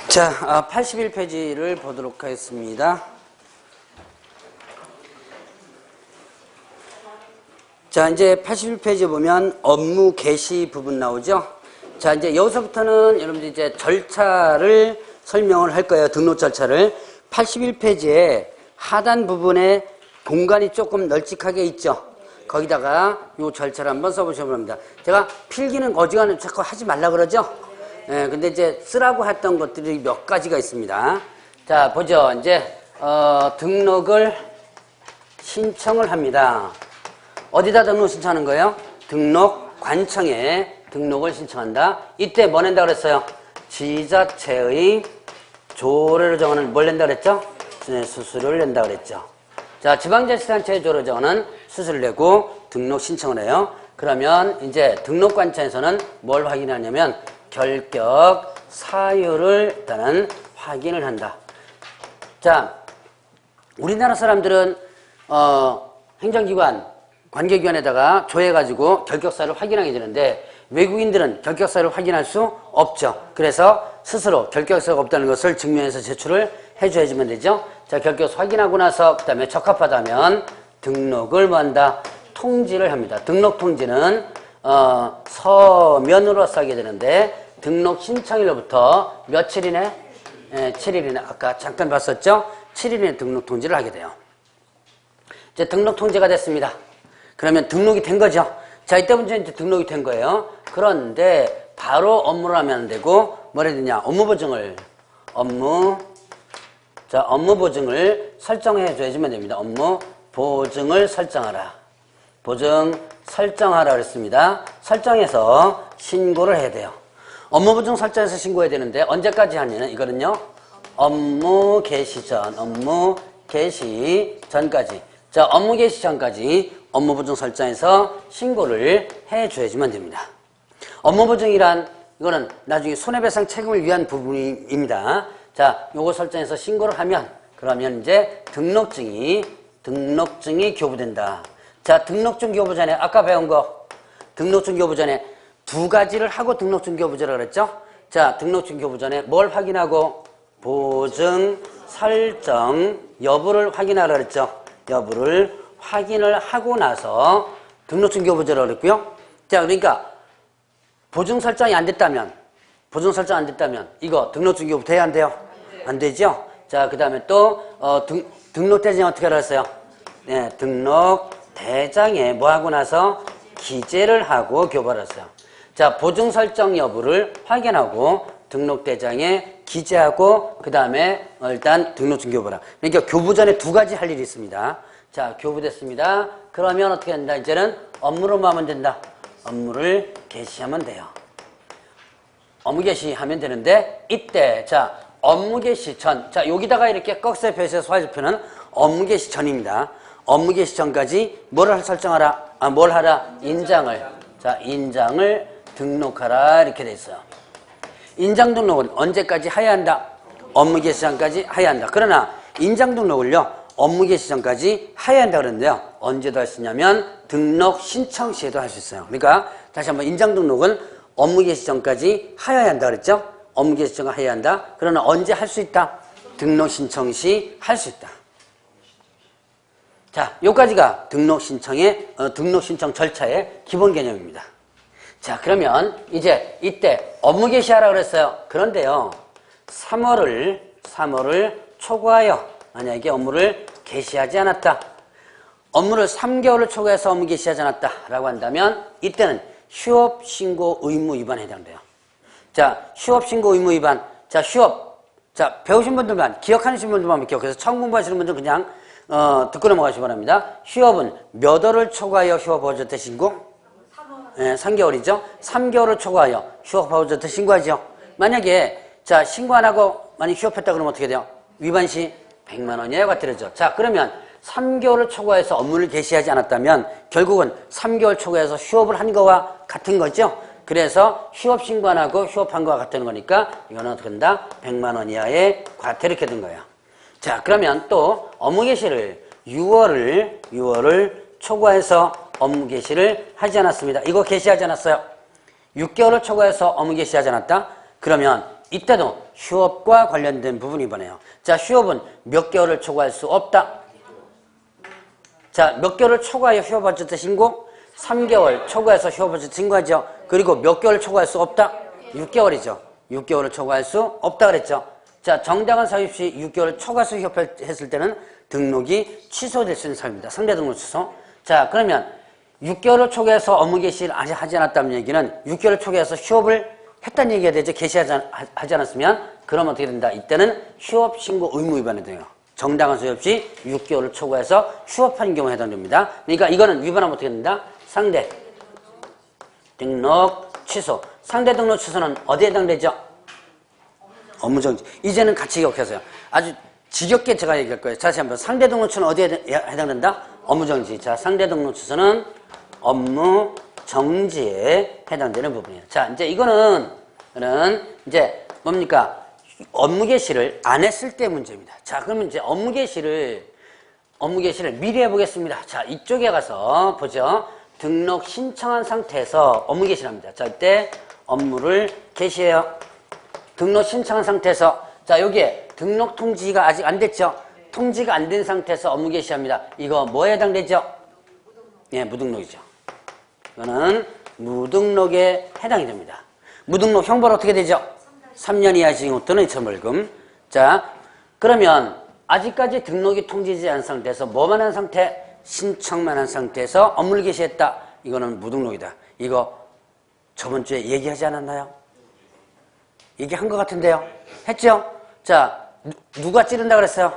자, 81페이지를 보도록 하겠습니다. 자, 이제 81페이지 보면 업무 개시 부분 나오죠? 자, 이제 여기서부터는 여러분들 이제 절차를 설명을 할 거예요. 등록 절차를. 81페이지에 하단 부분에 공간이 조금 널찍하게 있죠? 거기다가 이 절차를 한번 써보시면 합니다. 제가 필기는 어지간하면 자꾸 하지 말라 그러죠? 예, 근데 이제 쓰라고 했던 것들이 몇 가지가 있습니다. 자, 보죠. 이제, 등록을 신청을 합니다. 어디다 등록 신청하는 거예요? 등록관청에 등록을 신청한다. 이때 뭐 낸다 그랬어요? 지자체의 조례를 정하는 뭘 낸다 그랬죠? 네, 수수료를 낸다 그랬죠. 자, 지방자치단체의 조례를 정하는 수수료를 내고 등록 신청을 해요. 그러면 이제 등록관청에서는 뭘 확인하냐면 결격 사유를 일단은 확인을 한다. 자, 우리나라 사람들은 행정기관, 관계기관에다가 조회해가지고 결격사유를 확인하게 되는데 외국인들은 결격사유를 확인할 수 없죠. 그래서 스스로 결격사유가 없다는 것을 증명해서 제출을 해줘야지만 되죠. 자, 결격사 확인하고 나서 그 다음에 적합하다면 등록을 뭐 한다? 통지를 합니다. 등록 통지는 서면으로 하게 되는데 등록 신청일로부터 며칠이네? 7일이네. 아까 잠깐 봤었죠? 7일이네 등록 통지를 하게 돼요. 이제 등록 통지가 됐습니다. 그러면 등록이 된 거죠. 자, 이때부터 이제 등록이 된 거예요. 그런데 바로 업무를 하면 안 되고 뭘 해야 되냐? 업무 보증을 설정해 줘야지만 됩니다. 업무 보증을 설정하라. 보증 설정하라 그랬습니다. 설정해서 신고를 해야 돼요. 업무 보증 설정해서 신고해야 되는데 언제까지 하냐면 이거는요. 업무 개시 전까지. 자, 업무 개시 전까지 업무 보증 설정해서 신고를 해줘야지만 됩니다. 업무 보증이란 이거는 나중에 손해배상 책임을 위한 부분입니다. 자, 요거 설정해서 신고를 하면 그러면 이제 등록증이 교부된다. 자, 등록증 교부 전에 아까 배운 거 등록증 교부 전에 두 가지를 하고 등록증 교부제라고 그랬죠? 자, 등록증 교부 전에 뭘 확인하고 보증 설정 여부를 확인하라 그랬죠? 여부를 확인을 하고 나서 등록증 교부제라고 그랬고요. 자, 그러니까 보증 설정이 안 됐다면 이거 등록증 교부 돼야 안 돼요? 안 되죠? 자, 그 다음에 또 등록대장에 어떻게 하라 했어요? 네, 등록대장에 뭐 하고 나서 기재를 하고 교부를 했어요. 자, 보증 설정 여부를 확인하고 등록대장에 기재하고 그 다음에 일단 등록증 교부라. 그러니까 교부 전에 두 가지 할 일이 있습니다. 자, 교부됐습니다. 그러면 어떻게 된다? 이제는 업무로만 하면 된다. 업무를 개시하면 돼요. 업무 개시하면 되는데 이때 자, 업무 개시 전. 자, 여기다가 이렇게 꺽쇠 표시해서 화살표는 업무 개시 전입니다. 업무 개시 전까지 뭘 설정하라? 뭘 하라? 인장을. 자, 인장을 등록하라 이렇게 돼 있어요. 인장 등록은 언제까지 해야 한다? 업무 개시 전까지 해야 한다. 그러나 인장 등록을요. 업무 개시 전까지 해야 한다 그러는데요. 언제도 할 수 있냐면 등록 신청 시에도 할 수 있어요. 그러니까 다시 한번 인장 등록은 업무 개시 전까지 해야 한다 그랬죠? 업무 개시 전까지 해야 한다. 그러나 언제 할 수 있다? 등록 신청 시 할 수 있다. 자, 요까지가 등록 신청 절차의 기본 개념입니다. 자, 그러면 이제 이때 업무 개시하라 그랬어요. 그런데요, 3월을 초과하여 만약에 업무를 개시하지 않았다. 업무를 3개월을 초과해서 업무 개시하지 않았다. 라고 한다면 이때는 휴업신고 의무 위반에 해당돼요. 자, 휴업신고 의무 위반. 자, 자, 배우신 분들만, 기억하시는 분들만 기억해서 처음 공부하시는 분들은 그냥 듣고 넘어가시기 바랍니다. 휴업은 몇 월을 초과하여 휴업허저 때 신고? 3개월이죠. 3개월을 초과하여 휴업허저 때 신고하죠. 만약에 자, 신고 안 하고 만약 휴업했다 그러면 어떻게 돼요? 위반 시 100만 원이에요. 같으죠. 자, 그러면 3개월을 초과해서 업무를 개시하지 않았다면 결국은 3개월 초과해서 휴업을 한 거와 같은 거죠. 그래서 휴업 신고 안 하고 휴업한 거와 같은 거니까 이거는 어떻게 된다? 100만 원 이하의 과태 이렇게 된 거예요. 자, 그러면 또 업무 개시를 6월을 초과해서 업무 개시를 하지 않았습니다. 이거 개시하지 않았어요. 6개월을 초과해서 업무 개시하지 않았다? 그러면 이때도 휴업과 관련된 부분이 이번에요. 자, 휴업은 몇 개월을 초과할 수 없다. 자, 몇 개월을 초과하여 휴업할 때 신고? 3개월 초과해서 휴업할 때 신고하죠. 그리고 몇 개월을 초과할 수 없다? 6개월이죠. 6개월을 초과할 수 없다 그랬죠. 자, 정당한 사유 없이 6개월을 초과해서 휴업했을 때는 등록이 취소될 수 있는 사유입니다. 상대 등록 취소. 자, 그러면 6개월을 초과해서 업무 개시를 아직 하지 않았다는 얘기는 6개월을 초과해서 휴업을 했다는 얘기가 되죠. 개시하지 않았으면 그러면 어떻게 된다? 이때는 휴업 신고 의무 위반이 돼요. 정당한 사유 없이 6개월을 초과해서 휴업한 경우에 해당됩니다. 그러니까 이거는 위반하면 어떻게 된다? 상대 등록 취소. 상대 등록 취소는 어디에 해당되죠? 업무정지. 이제는 같이 기억하세요. 아주 지겹게 제가 얘기할 거예요. 다시 한번. 상대 등록 취소는 어디에 해당된다? 업무정지. 자, 상대 등록 취소는 업무정지에 해당되는 부분이에요. 자, 이제 이거는 이제 뭡니까? 업무 개시를 안 했을 때 문제입니다. 자, 그러면 이제 업무 개시를 미리 해보겠습니다. 자, 이쪽에 가서 보죠. 등록 신청한 상태에서 업무 개시를 합니다. 자, 이때 업무를 개시해요. 등록 신청한 상태에서, 자, 여기에 등록 통지가 아직 안 됐죠? 통지가 안 된 상태에서 업무 개시합니다. 이거 뭐에 해당되죠? 예, 무등록이죠. 이거는 무등록에 해당이 됩니다. 무등록 형벌 어떻게 되죠? 3년 이하 징역 또는 2천 벌금. 자, 그러면 아직까지 등록이 통지되지 않은 상태에서 뭐만 한 상태? 신청만 한 상태에서 업무를 개시했다. 이거는 무등록이다. 이거 저번 주에 얘기하지 않았나요? 얘기한 것 같은데요. 했죠? 자, 누가 찌른다 그랬어요?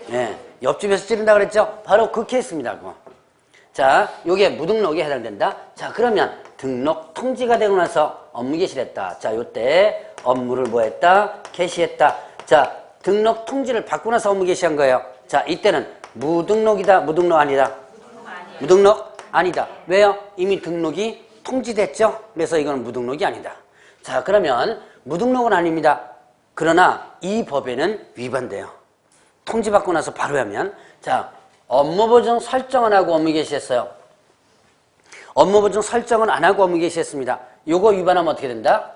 네, 옆집에서 찌른다 그랬죠? 바로 그 케이스입니다. 그거. 자, 요게 무등록에 해당된다. 자, 그러면 등록 통지가 되고 나서 업무 개시를 했다. 자, 요때 업무를 뭐 했다? 개시했다. 자, 등록 통지를 받고 나서 업무 개시한 거예요. 자, 이때는 무등록이다. 무등록 아니다. 무등록 아니다. 왜요? 이미 등록이 통지됐죠? 그래서 이건 무등록이 아니다. 자, 그러면 무등록은 아닙니다. 그러나 이 법에는 위반돼요. 통지받고 나서 바로 하면. 자, 업무보증 설정 안 하고 업무 개시했어요. 업무보증 설정은 안 하고 업무 개시했습니다. 요거 위반하면 어떻게 된다?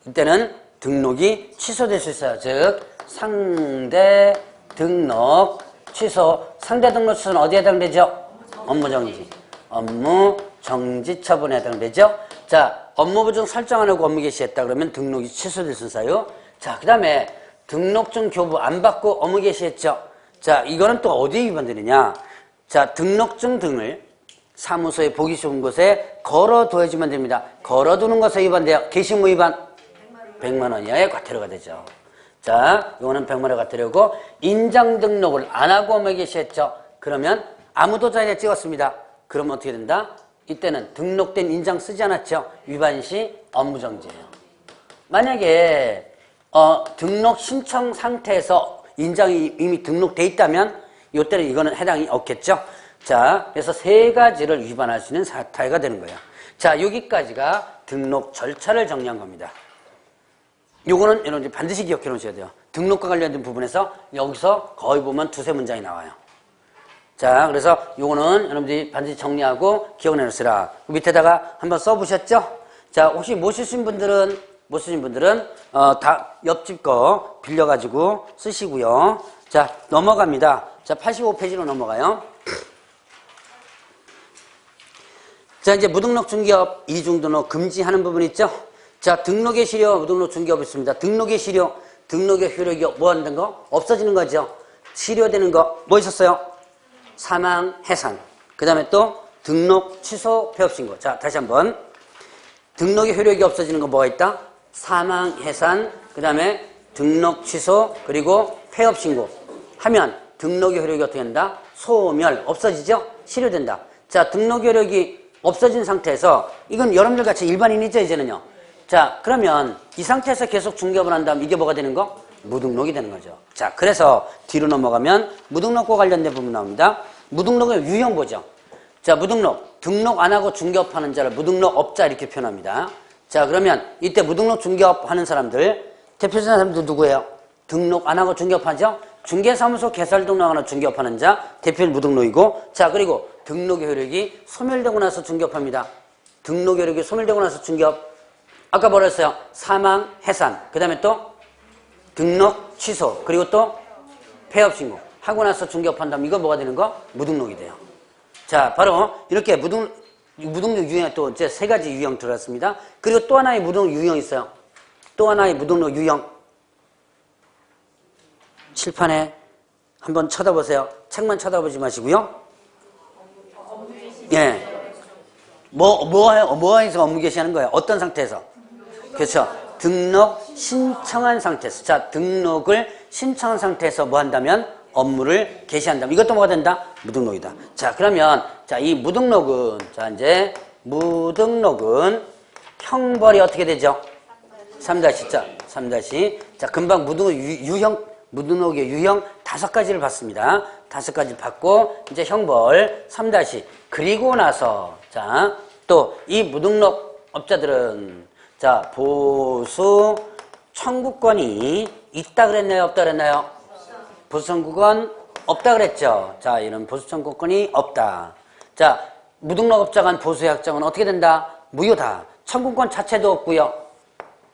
이때는 등록이 취소될 수 있어요. 즉 상대 등록 취소. 상대 등록 취소는 어디에 해당되죠? 업무정지. 업무정지 처분에 해당되죠. 자, 업무보증 설정 안 하고 업무 개시했다 그러면 등록이 취소될 수 있어요. 자, 그 다음에 등록증 교부 안 받고 업무 개시했죠. 자, 이거는 또 어디에 위반되느냐? 자, 등록증 등을 사무소에 보기 좋은 곳에 걸어둬야지만 됩니다. 걸어두는 것에 위반돼요. 개시무 위반 100만 원 이하의 과태료가 되죠. 자, 이거는 100만 원 과태료고, 인장 등록을 안 하고 업무 개시했죠. 그러면 아무도 자리에 찍었습니다. 그러면 어떻게 된다? 이때는 등록된 인장 쓰지 않았죠. 위반 시 업무정지예요. 만약에 등록 신청 상태에서 인장이 이미 등록돼 있다면 이때는 이거는 해당이 없겠죠. 자, 그래서 세 가지를 위반할 수 있는 사태가 되는 거예요. 자, 여기까지가 등록 절차를 정리한 겁니다. 요거는 여러분들 반드시 기억해 놓으셔야 돼요. 등록과 관련된 부분에서 여기서 거의 보면 두세 문장이 나와요. 자, 그래서 요거는 여러분들이 반드시 정리하고 기억해 놓으시라. 밑에다가 한번 써보셨죠? 자, 혹시 못 쓰신 분들은 다 옆집 거 빌려가지고 쓰시고요. 자, 넘어갑니다. 자, 85페이지로 넘어가요. 자, 이제 무등록 중개업 이중등록 금지하는 부분 있죠? 자, 등록의 실효, 무등록 중개업 있습니다. 등록의 실효, 등록의 효력이 뭐 하는 거? 없어지는 거죠. 실효되는 거 뭐 있었어요? 사망, 해산. 그 다음에 또 등록, 취소, 폐업신고. 자, 다시 한번. 등록의 효력이 없어지는 거 뭐가 있다? 사망, 해산, 그 다음에 등록, 취소, 그리고 폐업신고. 하면 등록의 효력이 어떻게 된다? 소멸, 없어지죠? 실효된다. 자, 등록의 효력이 없어진 상태에서, 이건 여러분들 같이 일반인이죠, 이제는요. 자, 그러면 이 상태에서 계속 중개업을 한다면 이게 뭐가 되는 거? 무등록이 되는 거죠. 자, 그래서 뒤로 넘어가면 무등록과 관련된 부분 나옵니다. 무등록의 유형 보죠. 자, 무등록. 등록 안 하고 중개업하는 자를 무등록업자 이렇게 표현합니다. 자, 그러면 이때 무등록 중개업하는 사람들, 대표적인 사람들 누구예요? 등록 안 하고 중개업하죠? 중개사무소 개설 등록 안 하고 중개업하는 자, 대표는 무등록이고, 자, 그리고 등록의 효력이 소멸되고 나서 중개업합니다. 등록의 효력이 소멸되고 나서 중개업. 아까 뭐라 했어요? 사망, 해산. 그 다음에 또 등록 취소 그리고 또 폐업 신고 하고 나서 중개업 한다면 이거 뭐가 되는 거? 무등록이 돼요. 자, 바로 이렇게 무등록 유형 또 이제 세 가지 유형 들어갔습니다. 그리고 또 하나의 무등록 유형이 있어요. 또 하나의 무등록 유형. 칠판에 한번 쳐다보세요. 책만 쳐다보지 마시고요. 예. 뭐에서 업무 개시하는 거예요? 어떤 상태에서? 그렇죠. 등록 신청한 상태에서. 자, 등록을 신청한 상태에서 뭐 한다면? 업무를 개시한다면. 이것도 뭐가 된다? 무등록이다. 자, 그러면, 자, 이 무등록은, 자, 이제, 무등록은 형벌이 어떻게 되죠? 3-. 자, 3-. 자, 금방 무등록의 유형 5가지를 봤습니다. 5가지 봤고, 이제 형벌 3-. 그리고 나서, 자, 또 이 무등록 업자들은, 자, 보수 청구권이 있다 그랬나요? 없다 그랬나요? 보수 청구권 없다 그랬죠. 자, 이런 보수 청구권이 없다. 자, 무등록업자가 한 보수의 확정은 어떻게 된다? 무효다. 청구권 자체도 없고요.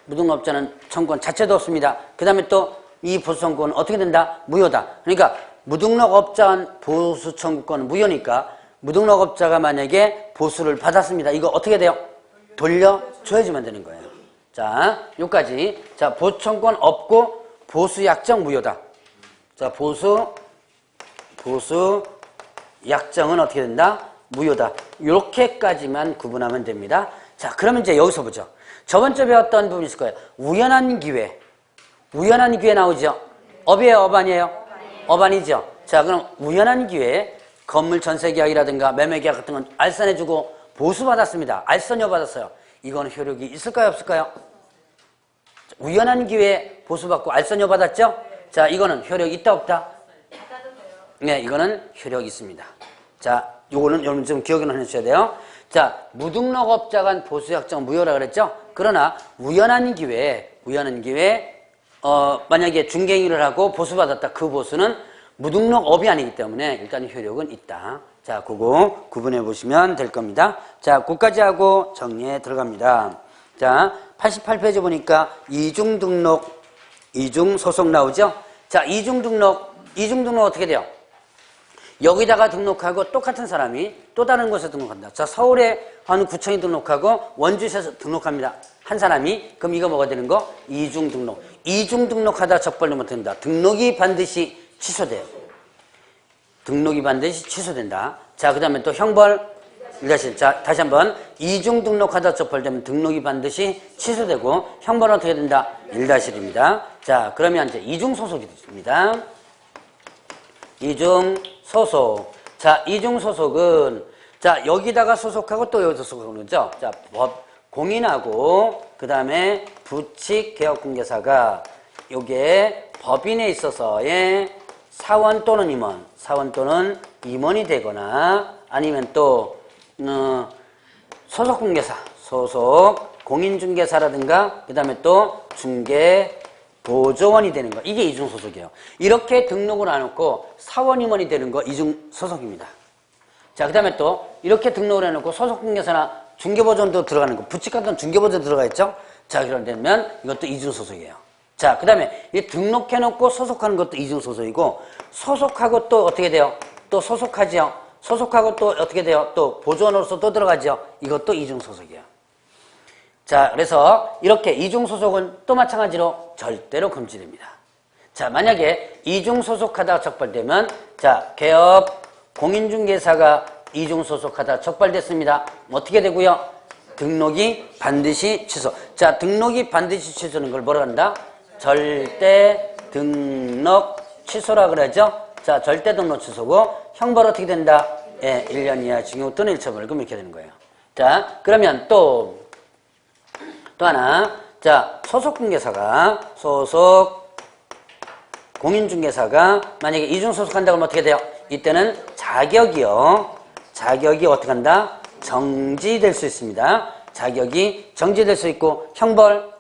무등록업자는 청구권 자체도 없습니다. 그 다음에 또 이 보수 청구권은 어떻게 된다? 무효다. 그러니까 무등록업자가 한 보수 청구권은 무효니까 무등록업자가 만약에 보수를 받았습니다. 이거 어떻게 돼요? 돌려줘야지만 되는 거예요. 자, 요까지. 자, 보수 청구권 없고 보수 약정 무효다. 자, 보수 약정은 어떻게 된다? 무효다. 요렇게까지만 구분하면 됩니다. 자, 그러면 이제 여기서 보죠. 저번주에 배웠던 부분이 있을 거예요. 우연한 기회. 우연한 기회 나오죠? 업이에요, 업 아니에요? 업 아니죠? 자, 그럼 우연한 기회, 건물 전세 계약이라든가 매매 계약 같은 건 알선해주고 보수받았습니다. 알선료 받았어요. 이건 효력이 있을까요, 없을까요? 우연한 기회에 보수받고 알선료 받았죠? 자, 이거는 효력이 있다, 없다? 네, 이거는 효력이 있습니다. 자, 요거는 여러분 좀 기억을 해주셔야 돼요. 자, 무등록업자가 한 보수약정 무효라 그랬죠? 그러나 우연한 기회에 만약에 중개인을 하고 보수받았다. 그 보수는 무등록업이 아니기 때문에 일단 효력은 있다. 자, 그거 구분해 보시면 될 겁니다. 자, 그까지 하고 정리에 들어갑니다. 자, 88페이지 보니까 이중등록, 이중소속 나오죠? 자, 이중등록 어떻게 돼요? 여기다가 등록하고 똑같은 사람이 또 다른 곳에 등록한다. 자, 서울에 한 구청이 등록하고 원주시에서 등록합니다. 한 사람이. 그럼 이거 뭐가 되는 거? 이중등록. 이중등록하다 적발되면 된다. 등록이 반드시 취소돼요. 등록이 반드시 취소된다. 자, 그 다음에 또 형벌 1-. 자, 다시 한번. 이중등록하다 적발되면 등록이 반드시 취소되고 형벌은 어떻게 된다? 1-입니다. 자, 그러면 이제 이중소속이 됩니다. 이중소속. 자, 이중소속은, 자, 여기다가 소속하고 또 여기서 소속하는 거죠. 자, 공인하고, 그 다음에 부칙개업공개사가 요게 법인에 있어서의 사원 또는 임원, 사원 또는 임원이 되거나 아니면 또, 소속공개사, 소속 공인중개사라든가, 그 다음에 또 중개보조원이 되는 거. 이게 이중소속이에요. 이렇게 등록을 안 해놓고 사원 임원이 되는 거 이중소속입니다. 자, 그 다음에 또 이렇게 등록을 해놓고 소속공개사나 중개보조원도 들어가는 거. 부칙 같은 중개보조원 들어가 있죠? 자, 그러면 이것도 이중소속이에요. 자, 그 다음에 이 등록해놓고 소속하는 것도 이중소속이고 소속하고 또 어떻게 돼요? 또 소속하지요? 소속하고 또 어떻게 돼요? 또 보조원으로서 또 들어가죠? 이것도 이중소속이에요. 자, 그래서 이렇게 이중소속은 또 마찬가지로 절대로 금지됩니다. 자, 만약에 이중소속하다가 적발되면, 자, 개업 공인중개사가 이중소속하다 적발됐습니다. 어떻게 되고요? 등록이 반드시 취소. 자, 등록이 반드시 취소는 걸 뭐라 한다? 절대 등록 취소라 그러죠? 자, 절대 등록 취소고 형벌 어떻게 된다? 예, 1년 이하 징역 또는 1처벌금 이렇게 되는 거예요. 자, 그러면 또 하나. 자, 소속 공인중개사가 만약에 이중소속한다고 하면 어떻게 돼요? 이때는 자격이 어떻게 한다? 정지될 수 있습니다. 자격이 정지될 수 있고 형벌.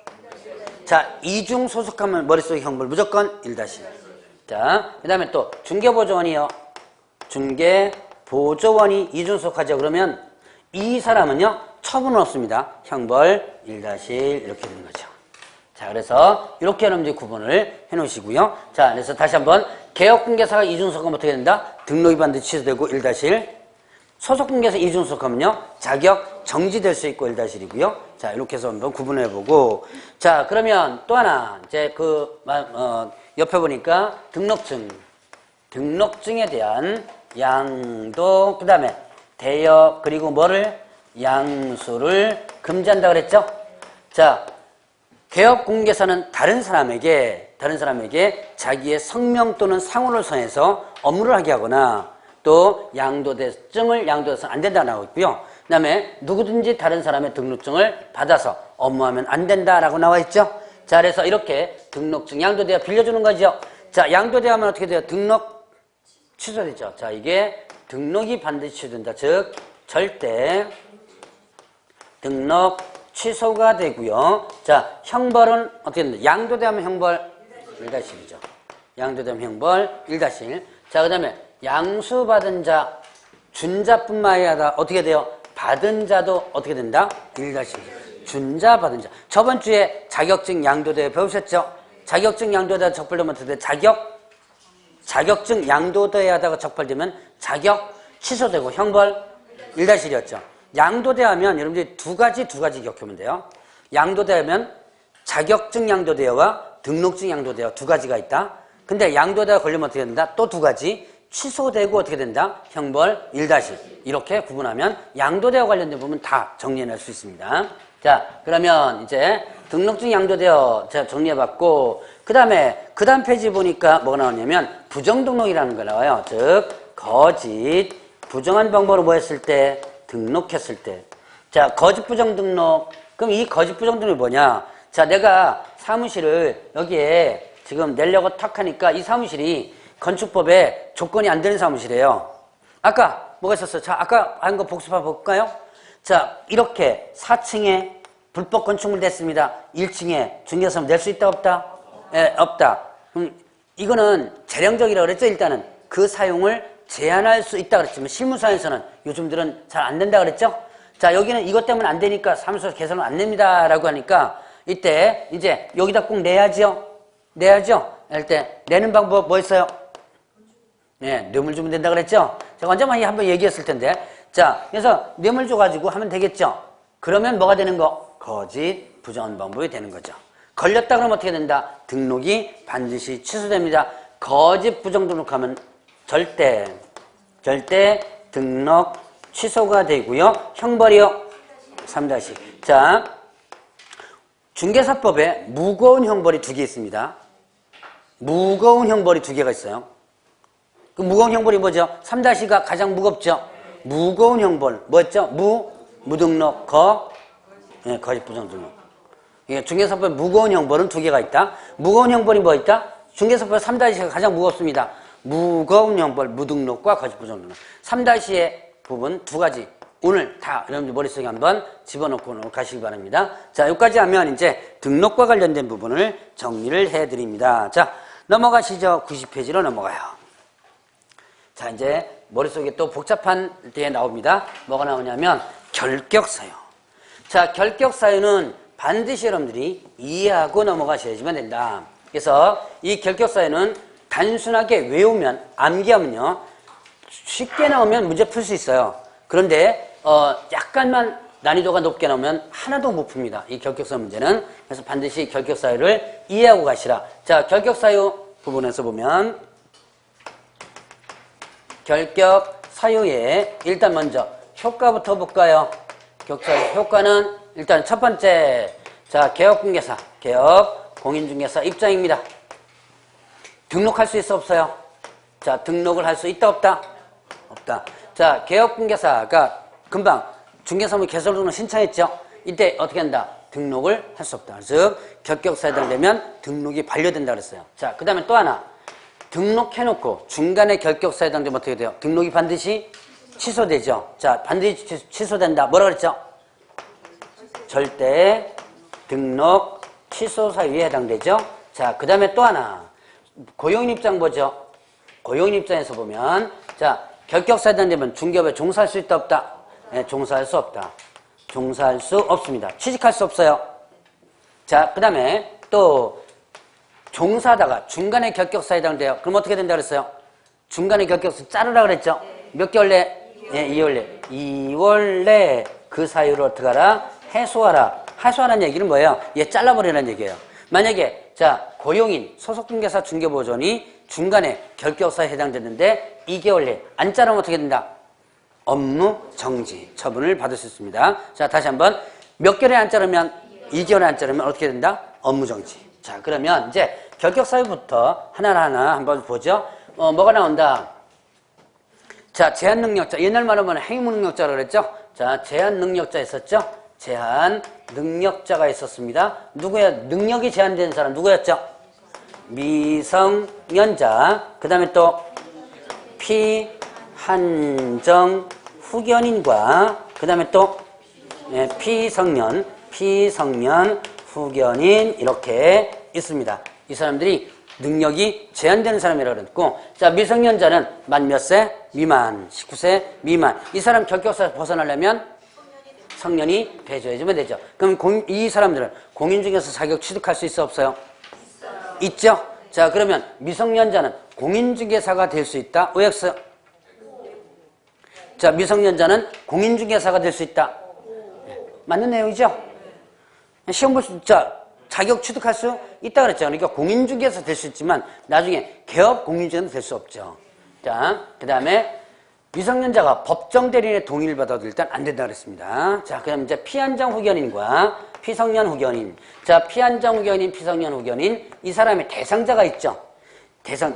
자, 이중소속하면 머릿속에 형벌 무조건 1-. 자, 그 다음에 또 중개보조원이요. 중개보조원이 이중소속하죠. 그러면 이 사람은요, 처분은 없습니다. 형벌 1-1 이렇게 되는 거죠. 자, 그래서 이렇게 여러분들이 구분을 해 놓으시고요. 자, 그래서 다시 한번 개업공개사가 이중소속하면 어떻게 된다? 등록이 반드시 취소되고 1-1. 소속공개사 이중소속하면요. 자격 정지될 수 있고 1-1이고요. 자, 이렇게 해서 한번 구분해 보고. 자, 그러면 또 하나 이제 옆에 보니까 등록증에 대한 양도, 그 다음에 대여, 그리고 뭐를? 양수를 금지한다 그랬죠? 자, 개업공개사는 다른 사람에게 자기의 성명 또는 상호를 선해서 업무를 하게 하거나 또 양도대증을 양도해서는 안 된다고 나오고 있고요. 그 다음에 누구든지 다른 사람의 등록증을 받아서 업무하면 안 된다라고 나와 있죠. 자, 그래서 이렇게 등록증, 양도대여 빌려주는 거죠. 자, 양도대여하면 어떻게 돼요? 등록 취소되죠. 자, 이게 등록이 반드시 취소된다. 즉, 절대 등록 취소가 되고요. 자, 형벌은 어떻게 된다? 양도대하면 형벌 1-1이죠. 양도대하면 형벌 1-1. 자, 그 다음에 양수받은 자, 준 자뿐만 아니라 어떻게 돼요? 받은 자도 어떻게 된다? 1-1. 준 자, 받은 자. 저번 주에 자격증 양도대여 배우셨죠? 자격증 양도대여 적발되면 어떻게 돼? 자격증 양도대여 하다가 적발되면 자격 취소되고 형벌 1-1이었죠. 양도대하면 여러분들이 두 가지 기억하면 돼요. 양도대하면 자격증 양도대여와 등록증 양도대여 두 가지가 있다. 근데 양도대여 걸리면 어떻게 된다? 또 두 가지 취소되고 어떻게 된다? 형벌 1-1. 이렇게 구분하면 양도대여 관련된 부분 다 정리해낼 수 있습니다. 자, 그러면 이제 등록증 양도대여 제가 정리해봤고, 그 다음에 그 다음 페이지 보니까 뭐가 나오냐면 부정등록이라는 거 나와요. 즉 거짓 부정한 방법으로 뭐 했을 때? 등록했을 때. 자, 거짓 부정 등록. 그럼 이 거짓 부정 등록이 뭐냐? 자, 내가 사무실을 여기에 지금 내려고 탁 하니까 이 사무실이 건축법에 조건이 안 되는 사무실이에요. 아까 뭐가 있었어요? 자, 아까 한 거 복습해 볼까요? 자, 이렇게 4층에 불법 건축물 됐습니다. 1층에 중개사무 낼 수 있다 없다? 예, 없다. 그럼 이거는 재량적이라고 그랬죠. 일단은 그 사용을 제한할 수 있다 그랬지만 실무사에서는 요즘들은 잘 안 된다 그랬죠. 자, 여기는 이것 때문에 안 되니까 사무소 개선은 안 냅니다 라고 하니까 이때 이제 여기다 꼭 내야죠. 할 때 내는 방법 뭐 있어요? 네, 뇌물 주면 된다 그랬죠. 제가 언제 많이 한번 얘기했을 텐데. 자, 그래서 뇌물 줘가지고 하면 되겠죠. 그러면 뭐가 되는 거? 거짓 부정한 방법이 되는 거죠. 걸렸다 그러면 어떻게 된다? 등록이 반드시 취소됩니다. 거짓 부정 등록하면 절대 등록 취소가 되고요. 형벌이요 3-. 자, 중개사법에 무거운 형벌이 2개 있습니다. 무거운 형벌이 2개가 있어요. 그 무거운 형벌이 뭐죠? 3-가 가장 무겁죠. 무거운 형벌 뭐였죠? 무등록 거짓 부정 등록. 중개사법에 무거운 형벌은 2개가 있다. 무거운 형벌이 뭐 있다? 중개사법 3-가 가장 무겁습니다. 무거운 형벌, 무등록과 거짓 부정 등록. 3-의 부분 2가지. 오늘 다 여러분들 머릿속에 한번 집어넣고 가시기 바랍니다. 자, 여기까지 하면 이제 등록과 관련된 부분을 정리를 해드립니다. 자, 넘어가시죠. 90페이지로 넘어가요. 자, 이제 머릿속에 또 복잡한 데 나옵니다. 뭐가 나오냐면 결격사유. 자, 결격사유는 반드시 여러분들이 이해하고 넘어가셔야지만 된다. 그래서 이 결격사유는 단순하게 외우면, 암기하면요, 쉽게 나오면 문제 풀 수 있어요. 그런데 약간만 난이도가 높게 나오면 하나도 못 풉니다. 이 결격사유 문제는. 그래서 반드시 결격사유를 이해하고 가시라. 자, 결격사유 부분에서 보면 결격사유의 일단 먼저 효과부터 볼까요? 결격사유 효과는 일단 첫 번째, 자, 개업공개사, 공인중개사 입장입니다. 등록할 수 있어 없어요? 자, 등록을 할 수 있다 없다? 없다. 자, 개업공개사가 금방 중개사무 개설 등록 신청했죠? 이때 어떻게 한다? 등록을 할 수 없다. 즉 결격사유에 해당되면 등록이 반려된다 그랬어요. 자, 그 다음에 또 하나, 등록해놓고 중간에 결격사유에 해당되면 어떻게 돼요? 등록이 반드시 취소되죠. 자, 반드시 취소된다. 뭐라 그랬죠? 절대 등록 취소 사유에 해당되죠. 자, 그 다음에 또 하나, 고용인 입장 보죠. 고용인 입장에서 보면, 자, 결격사유에 해당되면 중개업에 종사할 수 있다 없다? 네, 종사할 수 없다. 종사할 수 없습니다. 취직할 수 없어요. 자, 그 다음에 또 종사하다가 중간에 결격사에 해당돼요. 그럼 어떻게 된다 그랬어요? 중간에 결격사 자르라 그랬죠? 몇 개월 내? 예, 2월 내. 2월 내 그 사유를 어떻게 하라? 해소하라. 해소하라는 얘기는 뭐예요? 얘 잘라버리라는 얘기예요. 만약에 자 고용인, 소속중개사, 중개보존이 중간에 결격사에 해당됐는데 2개월 내에 안 자르면 어떻게 된다? 업무 정지 처분을 받을 수 있습니다. 자 다시 한번 몇 개월에 안 자르면 2개월에 안 자르면 어떻게 된다? 업무 정지. 자 그러면 이제 결격사유부터 하나하나 한번 보죠. 뭐가 나온다? 자 제한능력자, 옛날 말하면 행위무능력자라고 그랬죠? 자 제한능력자 있었죠? 제한능력자가 있었습니다. 누구야? 능력이 제한된 사람 누구였죠? 미성년자, 그 다음에 또 피한정 후견인과 그 다음에 또 피성년 후견인 이렇게 있습니다. 이 사람들이 능력이 제한되는 사람이라고 그랬고, 자 미성년자는 만 몇 세? 미만, 19세 미만. 이 사람 결격사에서 벗어나려면 성년이 돼줘야지만 되죠. 그럼 이 사람들은 공인중개사 자격 취득할 수 있어 없어요? 있죠? 자 그러면 미성년자는 공인중개사가 될 수 있다? OX. 자 미성년자는 공인중개사가 될 수 있다. 맞는 내용이죠? 시험 볼 수, 자 자격 취득할 수 있다 그랬죠. 그러니까 공인중개사 될 수 있지만 나중에 개업 공인중개사는 될 수 없죠. 자 그 다음에 미성년자가 법정 대리인의 동의를 받아도 일단 안 된다 그랬습니다. 자 그럼 이제 피한정 후견인과 피성년 후견인. 자 피한정 후견인, 피성년 후견인, 이 사람의 대상자가 있죠.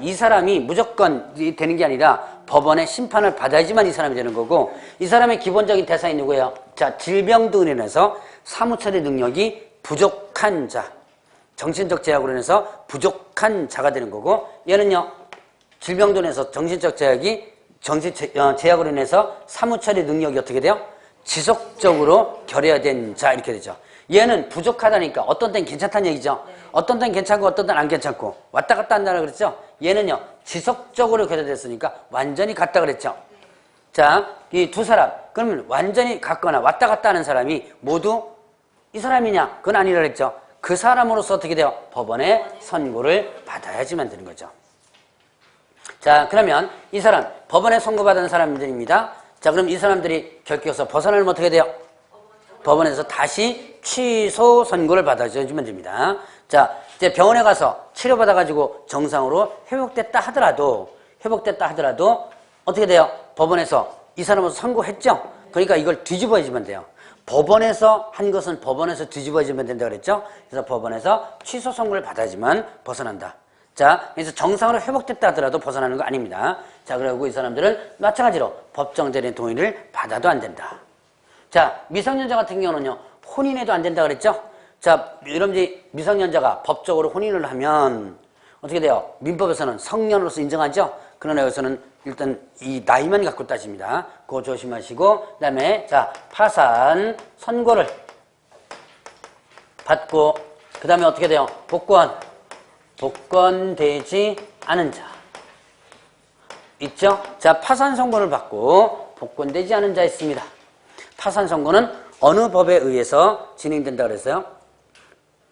이 사람이 무조건 되는 게 아니라 법원의 심판을 받아야지만 이 사람이 되는 거고, 이 사람의 기본적인 대상이 누구예요? 자 질병 등으로 인해서 사무처리 능력이 부족한 자, 정신적 제약으로 인해서 부족한 자가 되는 거고, 얘는요 질병 등으로 인해서 정신적 제약으로 인해서 사무처리 능력이 어떻게 돼요? 지속적으로 결여된 자 이렇게 되죠. 얘는 부족하다니까 어떤 땐 괜찮다는 얘기죠. 어떤 땐 괜찮고 어떤 땐 안 괜찮고 왔다 갔다 한다고 그랬죠. 얘는요 지속적으로 결여됐으니까 완전히 같다 그랬죠. 자, 이 두 사람 그러면 완전히 같거나 왔다 갔다 하는 사람이 모두 이 사람이냐? 그건 아니라 그랬죠. 그 사람으로서 어떻게 돼요? 법원의 선고를 받아야지만 되는 거죠. 자 그러면 이 사람 법원에 선고받은 사람들입니다. 자 그럼 이 사람들이 결격에서 벗어나면 어떻게 돼요? 법원에서 다시 취소 선고를 받아주면 됩니다. 자 이제 병원에 가서 치료받아가지고 정상으로 회복됐다 하더라도 어떻게 돼요? 법원에서 이 사람은 선고했죠? 그러니까 이걸 뒤집어야지만 돼요. 법원에서 한 것은 법원에서 뒤집어지면 된다고 그랬죠? 그래서 법원에서 취소 선고를 받아야지만 벗어난다. 자, 그래서 정상으로 회복됐다 하더라도 벗어나는 거 아닙니다. 자, 그리고 이 사람들은 마찬가지로 법정 대리인 동의를 받아도 안 된다. 자, 미성년자 같은 경우는요, 혼인해도 안 된다 그랬죠? 자, 여러분들이 미성년자가 법적으로 혼인을 하면 어떻게 돼요? 민법에서는 성년으로서 인정하죠? 그러나 여기서는 일단 이 나이만 갖고 따집니다. 그거 조심하시고, 그 다음에 자, 파산 선고를 받고, 그 다음에 어떻게 돼요? 복권되지 않은 자 있죠? 자, 파산 선고를 받고 복권되지 않은 자 있습니다. 파산 선고는 어느 법에 의해서 진행된다 그랬어요?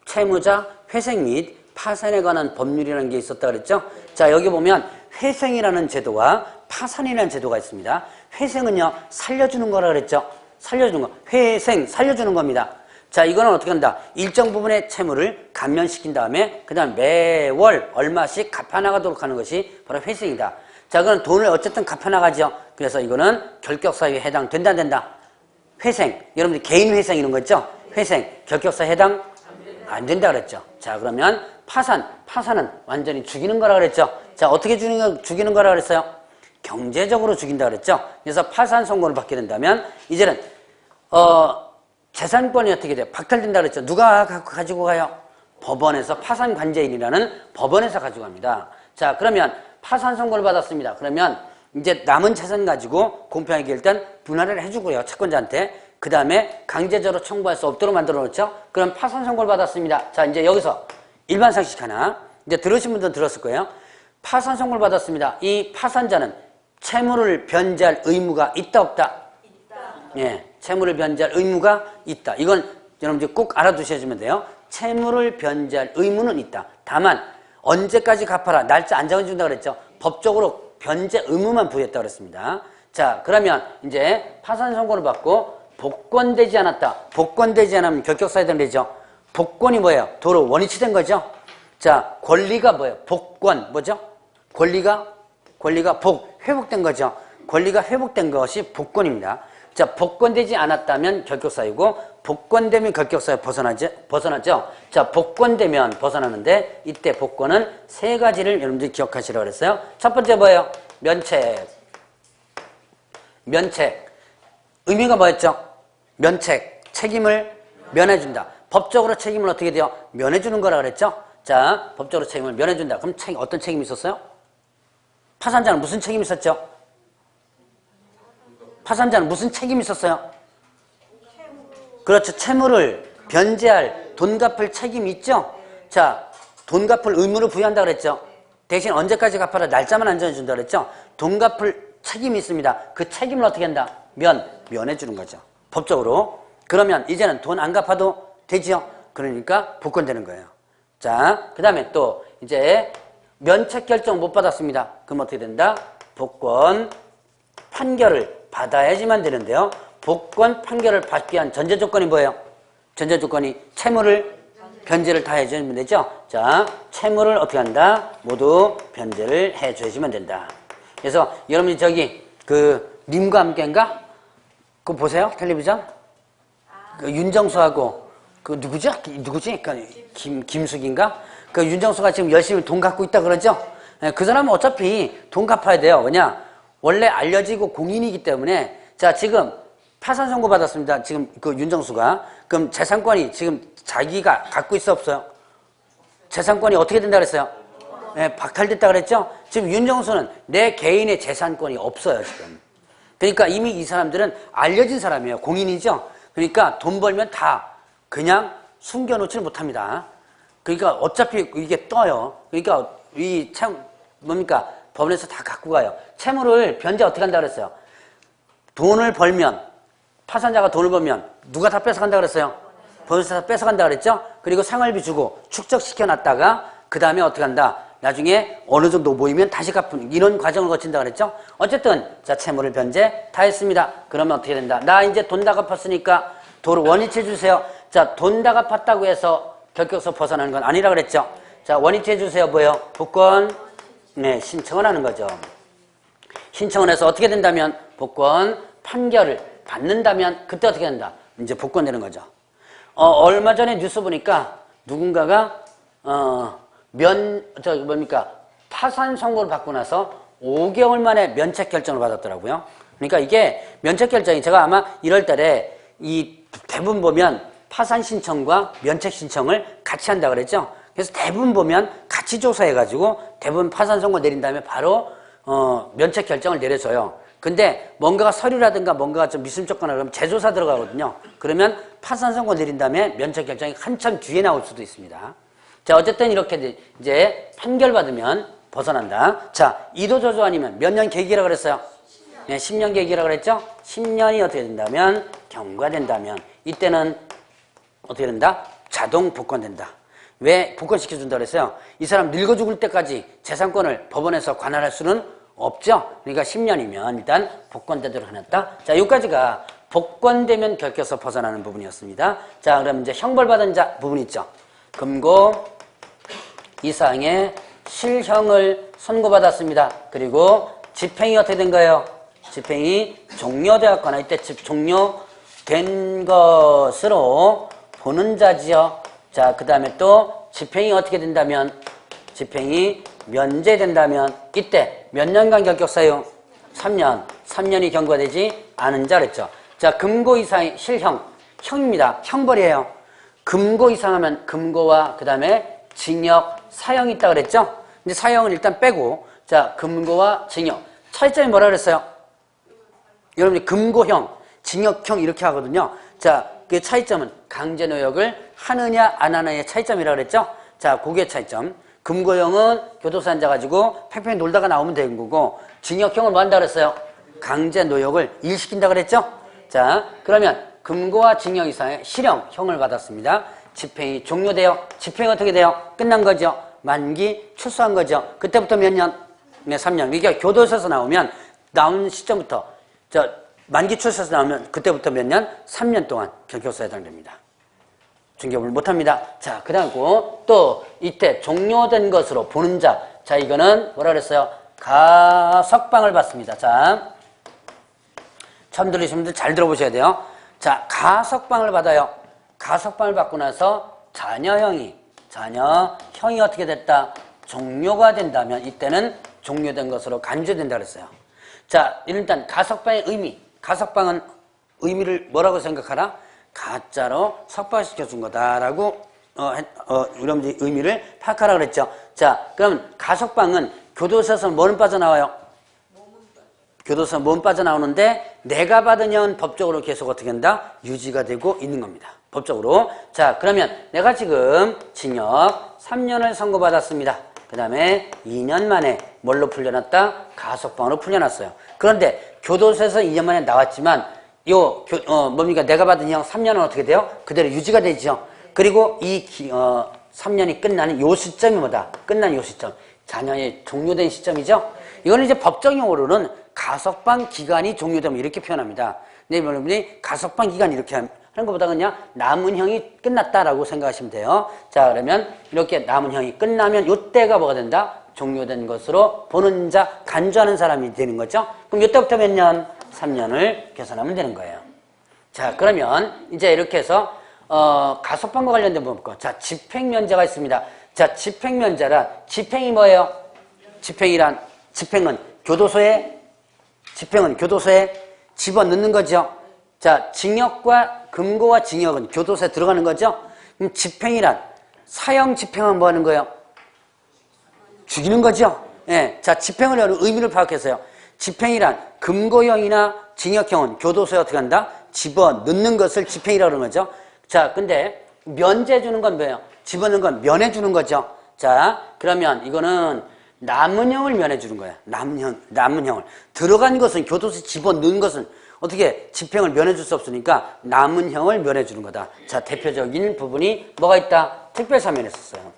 채무자 회생 및 파산에 관한 법률이라는 게 있었다 그랬죠? 자, 여기 보면 회생이라는 제도와 파산이라는 제도가 있습니다. 회생은요, 살려주는 거라 그랬죠? 살려주는 거. 회생, 살려주는 겁니다. 자, 이거는 어떻게 한다? 일정 부분의 채무를 감면시킨 다음에 그 다음 매월 얼마씩 갚아나가도록 하는 것이 바로 회생이다. 자, 그건 돈을 어쨌든 갚아나가죠. 그래서 이거는 결격사유에 해당된다 안 된다? 회생, 여러분들 개인 회생 이런 거 있죠? 회생, 결격사 해당 안 된다 그랬죠. 자, 그러면 파산은 완전히 죽이는 거라 그랬죠. 자, 어떻게 죽이는 거라 그랬어요? 경제적으로 죽인다 그랬죠. 그래서 파산 선고를 받게 된다면 이제는 재산권이 어떻게 돼요? 박탈된다 그랬죠. 누가 가지고 가요? 법원에서 파산관제인이라는 법원에서 가지고 갑니다. 자, 그러면 파산 선고를 받았습니다. 그러면 이제 남은 재산 가지고 공평하게 일단 분할을 해주고요. 채권자한테. 그 다음에 강제적으로 청구할 수 없도록 만들어 놓죠. 그럼 파산 선고를 받았습니다. 자, 이제 여기서 일반 상식 하나. 이제 들으신 분들은 들었을 거예요. 파산 선고를 받았습니다. 이 파산자는 채무를 변제할 의무가 있다 없다? 있다. 예, 채무를 변제할 의무가 있다. 이건 여러분들 꼭 알아두셔야지면 돼요. 채무를 변제할 의무는 있다. 다만 언제까지 갚아라. 날짜 안 정해준다 그랬죠. 법적으로 변제 의무만 부여했다 그랬습니다. 자, 그러면 이제 파산 선고를 받고 복권되지 않았다. 복권되지 않으면 결격사유에 되죠. 복권이 뭐예요? 도로 원위치된 거죠. 자, 권리가 뭐예요? 복권 뭐죠? 권리가 회복된 거죠. 권리가 회복된 것이 복권입니다. 자, 복권되지 않았다면 결격사유고 복권되면 결격사유 벗어나죠. 자, 복권되면 벗어나는데 이때 복권은 세 가지를 여러분들이 기억하시라고 그랬어요. 첫 번째 뭐예요? 면책. 의미가 뭐였죠? 면책. 책임을 면해준다. 법적으로 책임을 어떻게 돼요? 면해주는 거라 그랬죠? 자, 법적으로 책임을 면해준다. 그럼 어떤 책임이 있었어요? 파산자는 무슨 책임이 있었죠? 파산자는 무슨 책임이 있었어요? 그렇죠. 채무를 변제할 돈 갚을 책임이 있죠? 자, 돈 갚을 의무를 부여한다 그랬죠? 대신 언제까지 갚아라? 날짜만 안 정해준다 그랬죠? 돈 갚을 책임이 있습니다. 그 책임을 어떻게 한다? 면해주는 거죠. 법적으로. 그러면 이제는 돈 안 갚아도 되죠? 그러니까 복권되는 거예요. 자, 그 다음에 또 이제 면책 결정 못 받았습니다. 그럼 어떻게 된다? 복권 판결을 받아야지만 되는데요. 복권 판결을 받기 위한 전제 조건이 뭐예요? 전제 조건이 채무를 변제를 다 해주면 되죠. 자, 채무를 어떻게 한다? 모두 변제를 해줘야지만 된다. 그래서 여러분이 저기 그 님과 함께인가? 그거 보세요? 텔레비전? 그 윤정수하고 그 누구지? 그 김숙인가? 그 윤정수가 지금 열심히 돈 갖고 있다 그러죠? 그 사람은 어차피 돈 갚아야 돼요. 왜냐? 원래 알려지고 공인이기 때문에. 자, 지금 파산 선고 받았습니다. 지금 그 윤정수가. 그럼 재산권이 지금 자기가 갖고 있어 없어요? 재산권이 어떻게 된다 그랬어요? 네, 박탈됐다 그랬죠? 지금 윤정수는 내 개인의 재산권이 없어요, 지금. 그러니까 이미 이 사람들은 알려진 사람이에요. 공인이죠? 그러니까 돈 벌면 다 그냥 숨겨놓지를 못합니다. 그러니까 어차피 이게 떠요. 그러니까 뭡니까? 법원에서 다 갖고 가요. 채무를 변제 어떻게 한다 그랬어요? 돈을 벌면, 파산자가 돈을 벌면 누가 다 뺏어간다 그랬어요? 법원에서 다 뺏어간다 그랬죠? 그리고 생활비 주고 축적시켜 놨다가 그 다음에 어떻게 한다? 나중에 어느 정도 모이면 다시 갚는 이런 과정을 거친다 그랬죠? 어쨌든 자, 채무를 변제 다 했습니다. 그러면 어떻게 된다? 나 이제 돈 다 갚았으니까 도로 원위치 해주세요. 자, 돈 다 갚았다고 해서 결격서 벗어나는 건 아니라 그랬죠? 자, 원위치 해주세요. 뭐예요? 복권 네, 신청을 하는 거죠. 신청을 해서 어떻게 된다면 복권 판결을 받는다면 그때 어떻게 된다? 이제 복권되는 거죠. 얼마 전에 뉴스 보니까 누군가가 파산 선고를 받고 나서 5개월 만에 면책 결정을 받았더라고요. 그러니까 이게 면책 결정이 제가 아마 1월 달에 이 대부분 보면 파산 신청과 면책 신청을 같이 한다 그랬죠. 그래서 대부분 보면 같이 조사해가지고 대부분 파산 선고 내린 다음에 바로 면책 결정을 내려줘요. 근데 뭔가가 서류라든가 뭔가가 좀 미심쩍거나 그러면 재조사 들어가거든요. 그러면 파산 선고 내린 다음에 면책 결정이 한참 뒤에 나올 수도 있습니다. 자, 어쨌든 이렇게 이제 판결 받으면 벗어난다. 자, 이도저도 아니면 몇 년 계기라 그랬어요? 네, 10년 계기라 그랬죠? 10년이 어떻게 된다면 경과된다면 이때는 어떻게 된다? 자동 복권된다. 왜 복권시켜준다 그랬어요? 이 사람 늙어 죽을 때까지 재산권을 법원에서 관할할 수는 없죠. 그러니까 10년이면 일단 복권되도록 해놨다. 자, 여기까지가 복권되면 결격서 벗어나는 부분이었습니다. 자, 그럼 이제 형벌받은 자 부분 있죠. 금고 이상의 실형을 선고받았습니다. 그리고 집행이 어떻게 된 거예요? 집행이 종료되었거나 이때 종료된 것으로 보는 자지요. 자, 그 다음에 또 집행이 어떻게 된다면 집행이 면제된다면 이때 몇 년간 결격사유? 3년. 3년이 경과되지 않은 자 그랬죠. 자, 금고 이상의 실형. 형입니다. 형벌이에요. 금고 이상 하면 금고와 그 다음에 징역, 사형이 있다 그랬죠? 근데 사형은 일단 빼고 자, 금고와 징역. 차이점이 뭐라 그랬어요? 여러분이 금고형, 징역형 이렇게 하거든요. 자, 그 차이점은 강제노역을 하느냐 안 하느냐의 차이점이라 그랬죠? 자, 그게 차이점. 금고형은 교도소 앉아가지고 팽팽히 놀다가 나오면 되는 거고 징역형은 뭐 한다 그랬어요? 강제노역을 일시킨다 그랬죠? 자, 그러면 금고와 징역 이상의 실형형을 받았습니다. 집행이 종료돼요. 집행이 어떻게 돼요? 끝난 거죠. 만기 출소한 거죠. 그때부터 몇 년? 네, 3년. 이게 교도소에서 나온 시점부터 만기 출소에서 나오면 그때부터 몇 년? 3년 동안 경교소에 해당됩니다. 중개업을 못합니다. 자, 그 다음 또 이때 종료된 것으로 보는 자. 자, 이거는 뭐라 그랬어요? 가석방을 받습니다. 자, 처음 들으신 분들 잘 들어보셔야 돼요. 자, 가석방을 받아요. 가석방을 받고 나서 자녀형이 어떻게 됐다? 종료가 된다면 이때는 종료된 것으로 간주된다 그랬어요. 자, 일단 가석방의 가석방은 의미를 뭐라고 생각하라? 가짜로 석방시켜준 거다라고 여러분들이 의미를 파악하라 그랬죠. 자, 그럼 가석방은 교도소에서 뭐는 빠져나와요? 교도소 몸 빠져나오는데 내가 받으면 법적으로 계속 어떻게 한다? 유지가 되고 있는 겁니다. 법적으로. 자, 그러면 내가 지금 징역 3년을 선고받았습니다. 그 다음에 2년 만에 뭘로 풀려났다? 가석방으로 풀려났어요. 그런데 교도소에서 2년 만에 나왔지만 뭡니까? 내가 받은 형 3년은 어떻게 돼요? 그대로 유지가 되죠. 그리고 3년이 끝나는 요 시점이 뭐다? 끝나는 요 시점. 자녀의 종료된 시점이죠. 이거는 이제 법적 용어로는 가석방 기간이 종료되면 이렇게 표현합니다. 근데 여러분이 가석방 기간 이렇게 하는 것보다 그냥 남은 형이 끝났다라고 생각하시면 돼요. 자, 그러면 이렇게 남은 형이 끝나면 이때가 뭐가 된다? 종료된 것으로 보는 자, 간주하는 사람이 되는 거죠. 그럼 이때부터 몇 년? 3년을 계산하면 되는 거예요. 자, 그러면 이제 이렇게 해서 가석방과 관련된 부분. 자, 집행면제가 있습니다. 자, 집행면제란 집행이 뭐예요? 집행은 교도소에 집어넣는 거죠. 자, 징역과 금고와 징역은 교도소에 들어가는 거죠. 그럼 집행이란 사형 집행은 뭐 하는 거예요? 죽이는 거죠. 예. 자, 집행을 하는 의미를 파악해서요. 집행이란 금고형이나 징역형은 교도소에 어떻게 한다? 집어넣는 것을 집행이라고 그러는 거죠. 자, 근데 면제 주는 건 뭐예요? 집어넣는 건 면해 주는 거죠. 자, 그러면 이거는 남은 형을 면해 주는 거야. 남은 형을. 들어간 것은 교도소에 집어넣은 것은 어떻게 집행을 면해 줄 수 없으니까 남은 형을 면해 주는 거다. 자, 대표적인 부분이 뭐가 있다? 특별사면에 있었어요.